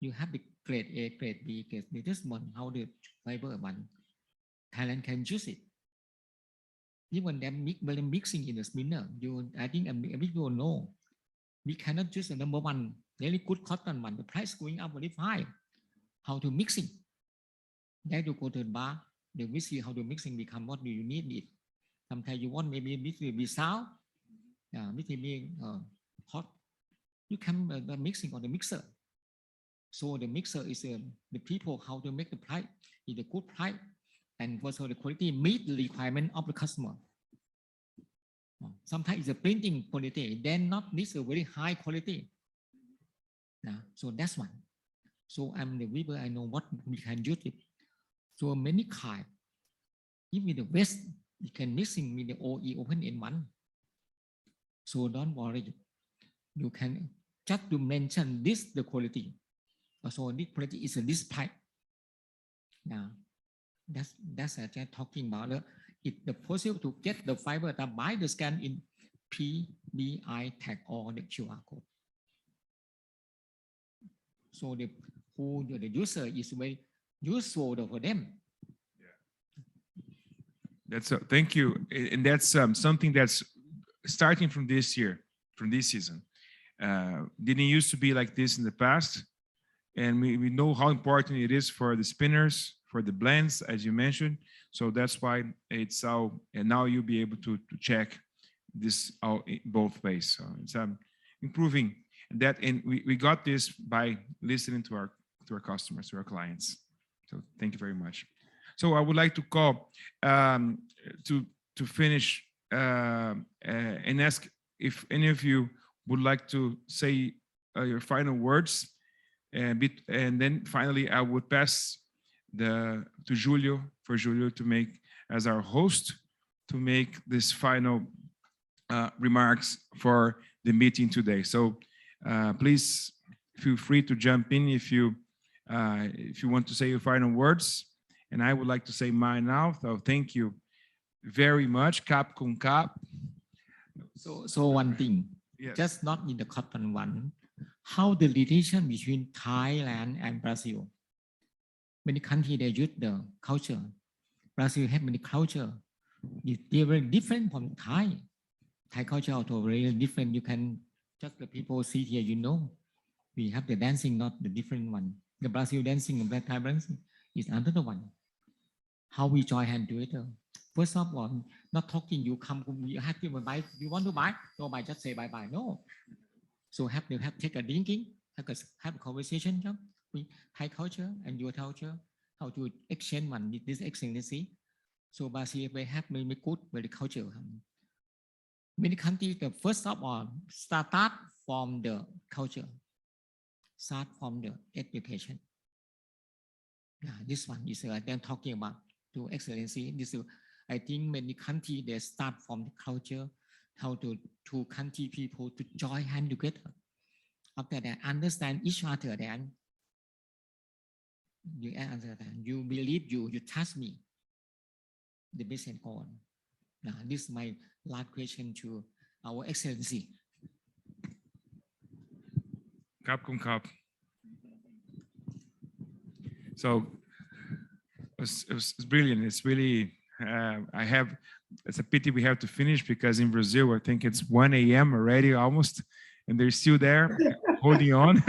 You have the grade A, grade B, grade B. This one, how the fiber one. Thailand can use it. Even them mixing in the spinner, I think people know. We cannot use the number one, very good cotton one. The price going up very high. How to mixing? Then you go to the bar. Then we see how the mixing become. What do you need it? Sometimes you want maybe it will be sour, it will be hot. You can the mixing on the mixer. So the mixer is the people how to make the price is a good price, and also the quality meet the requirement of the customer. Sometimes it's a printing quality, then not this a very high quality. So that's one. So I'm the weaver, I know what we can use it. So many kind. If with the West, you can mixing with the OE open in one. So don't worry. You can just to mention this the quality. So this quality is this pipe. Now that's talking about it. The possible to get the fiber that by the scan in PBI tag or the QR code. So the user is very useful for them.
That's thank you, and that's something that's starting from this year, from this season. Didn't used to be like this in the past, and we know how important it is for the spinners, for the blends, as you mentioned. So that's why it's all, and now you'll be able to check this out both ways. So it's improving that, and we got this by listening to our customers, to our clients. So thank you very much. So I would like to call to finish and ask if any of you would like to say your final words, and then finally I would pass to Julio, for Julio to make as our host, to make this final remarks for the meeting today. So please feel free to jump in if you want to say your final words. And I would like to say mine now. So thank you very much, Cap con Cap.
So one thing,
Yes.
just not in the cotton one, how the relation between Thailand and Brazil. Many countries they use the culture. Brazil have many culture. They're very different from Thai. Thai culture also very different. You can just the people see here, you know. We have the dancing, not the different one. The Brazil dancing and the Thai dancing is another one. How we join hand together. First of all, not talking, you come, you have to buy, you want to buy? No, buy, just say bye-bye. No. So have take a drinking, have a conversation with Thai culture and your culture, how to exchange one, this excellency. So Brazil, we have many good, very culture. Many countries, the first of all, start from the culture, start from the education. Yeah, this one is then talking about to excellency. This is, I think many countries they start from the culture, how to country people to join hand together. After that, understand each other. Then you answer that you believe you trust me. The business go on. Now, this is my last question to our excellency.
Cap con Cap. So it was brilliant. It's really, it's a pity we have to finish because in Brazil, I think it's 1 a.m. already almost, and they're still there holding on.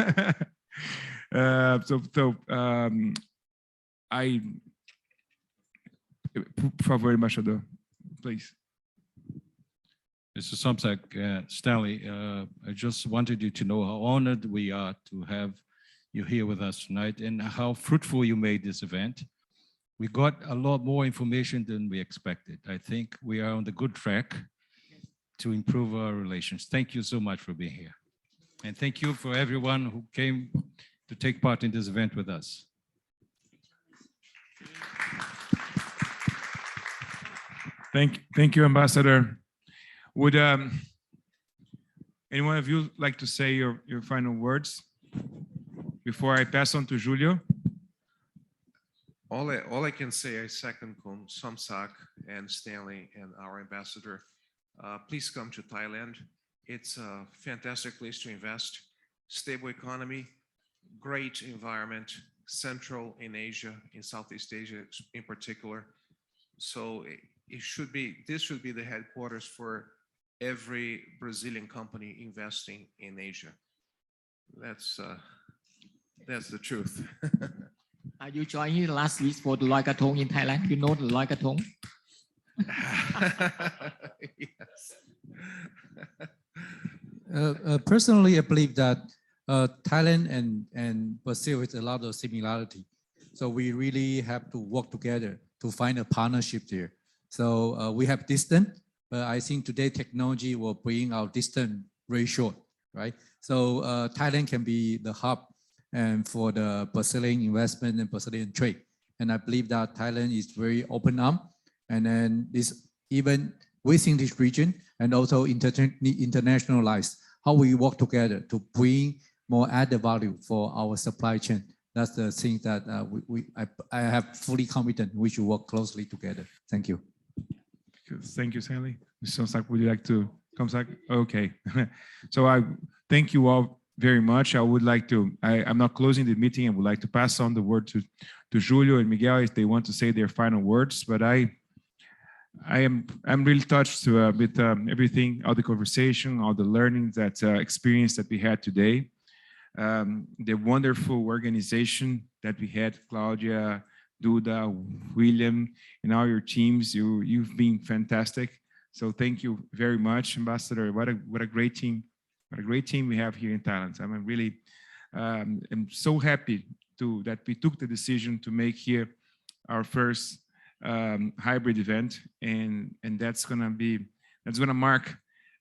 Por favor, embaixador, please.
Mr. Somsak, Stanley, I just wanted you to know how honored we are to have you here with us tonight and how fruitful you made this event. We got a lot more information than we expected. I think we are on the good track to improve our relations. Thank you so much for being here. And thank you for everyone who came to take part in this event with us.
Thank you, Ambassador. Would any one of you like to say your final words before I pass on to Julio?
All I can say, I second Somsak and Stanley and our ambassador. Please come to Thailand. It's a fantastic place to invest. Stable economy, great environment, central in Asia, in Southeast Asia in particular. So this should be the headquarters for every Brazilian company investing in Asia. That's the truth.
Are you joining last week for the Loi Krathong in Thailand? You know the Loi Krathong?
Yes.
Personally, I believe that Thailand and Brazil has a lot of similarity. So we really have to work together to find a partnership there. So we have distance, but I think today technology will bring our distance very short, right? So Thailand can be the hub and for the Brazilian investment and Brazilian trade. And I believe that Thailand is very open up, and then this even within this region and also internationalize how we work together to bring more added value for our supply chain. That's the thing that I have fully confident we should work closely together. Thank you.
Thank you, Stanley. Mr. Somsak, would you like to come back? Okay. So I thank you all very much. I would like to, I'm not closing the meeting. I would like to pass on the word to Julio and Miguel if they want to say their final words, but I'm really touched with everything, all the conversation, all the learning, that experience that we had today. The wonderful organization that we had, Claudia, Duda, William, and all your teams. You've been fantastic. So thank you very much, Ambassador. What a great team! What a great team we have here in Thailand. I'm really am so happy that we took the decision to make here our first hybrid event, and that's gonna mark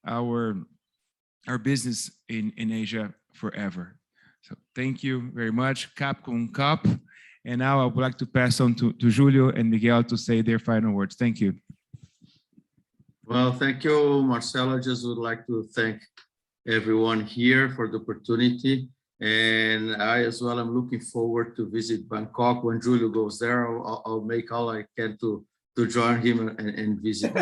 our business in Asia forever. So thank you very much, Cap com Cap. And now I would like to pass on to Julio and Miguel to say their final words. Thank you.
Well, thank you, Marcelo. I just would like to thank everyone here for the opportunity. And I as well am looking forward to visit Bangkok. When Julio goes there, I'll make all I can to join him and visit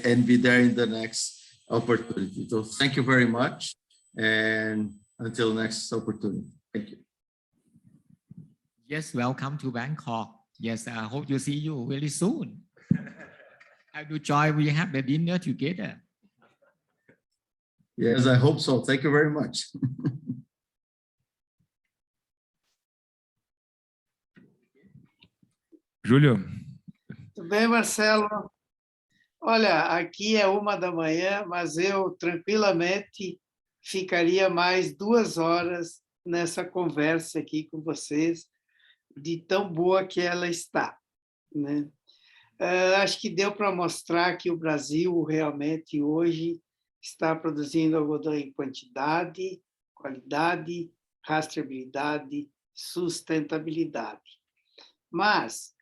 and be there in the next opportunity. So thank you very much. And until next opportunity. Thank you.
Yes, welcome to Bangkok. Yes, I hope to see you very soon. I will join. We have the dinner together.
Yes, I hope so. Thank you very much.
Julio.
Tudo bem, Marcelo? Olha, aqui é 1h, mas eu tranquilamente ficaria mais 2 horas nessa conversa aqui com vocês, de tão boa que ela está, né? Acho que deu para mostrar que o Brasil realmente hoje está produzindo algodão em quantidade, qualidade, rastreabilidade, sustentabilidade. Mas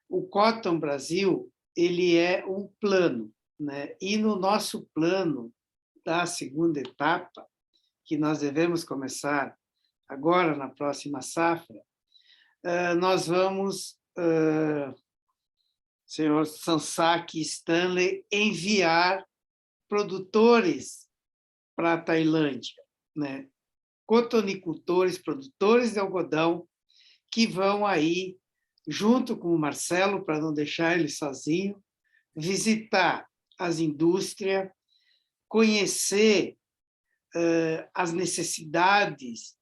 o Cotton Brasil, ele é um plano, né? E no nosso plano da segunda etapa, que nós devemos começar agora na próxima safra, nós vamos, senhor Sansak e Stanley, enviar produtores para a Tailândia, né? Cotonicultores, produtores de algodão, que vão aí, junto com o Marcelo, para não deixar ele sozinho, visitar as indústrias, conhecer as necessidades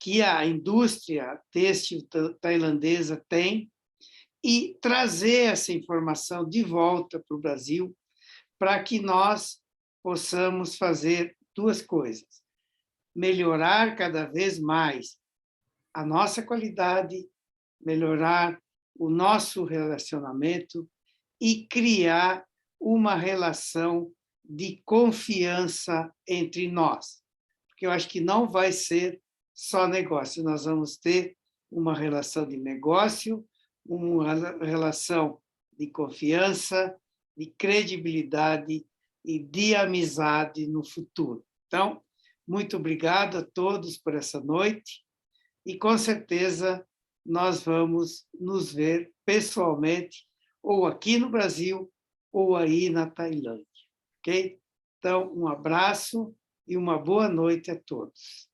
que a indústria têxtil tailandesa tem e trazer essa informação de volta para o Brasil, para que nós possamos fazer 2 coisas: melhorar cada vez mais a nossa qualidade, melhorar o nosso relacionamento e criar uma relação de confiança entre nós. Porque eu acho que não vai ser só negócio, nós vamos ter uma relação de negócio, uma relação de confiança, de credibilidade e de amizade no futuro. Então, muito obrigado a todos por essa noite e, com certeza, nós vamos nos ver pessoalmente, ou aqui no Brasil, ou aí na Tailândia, ok? Então, um abraço e uma boa noite a todos.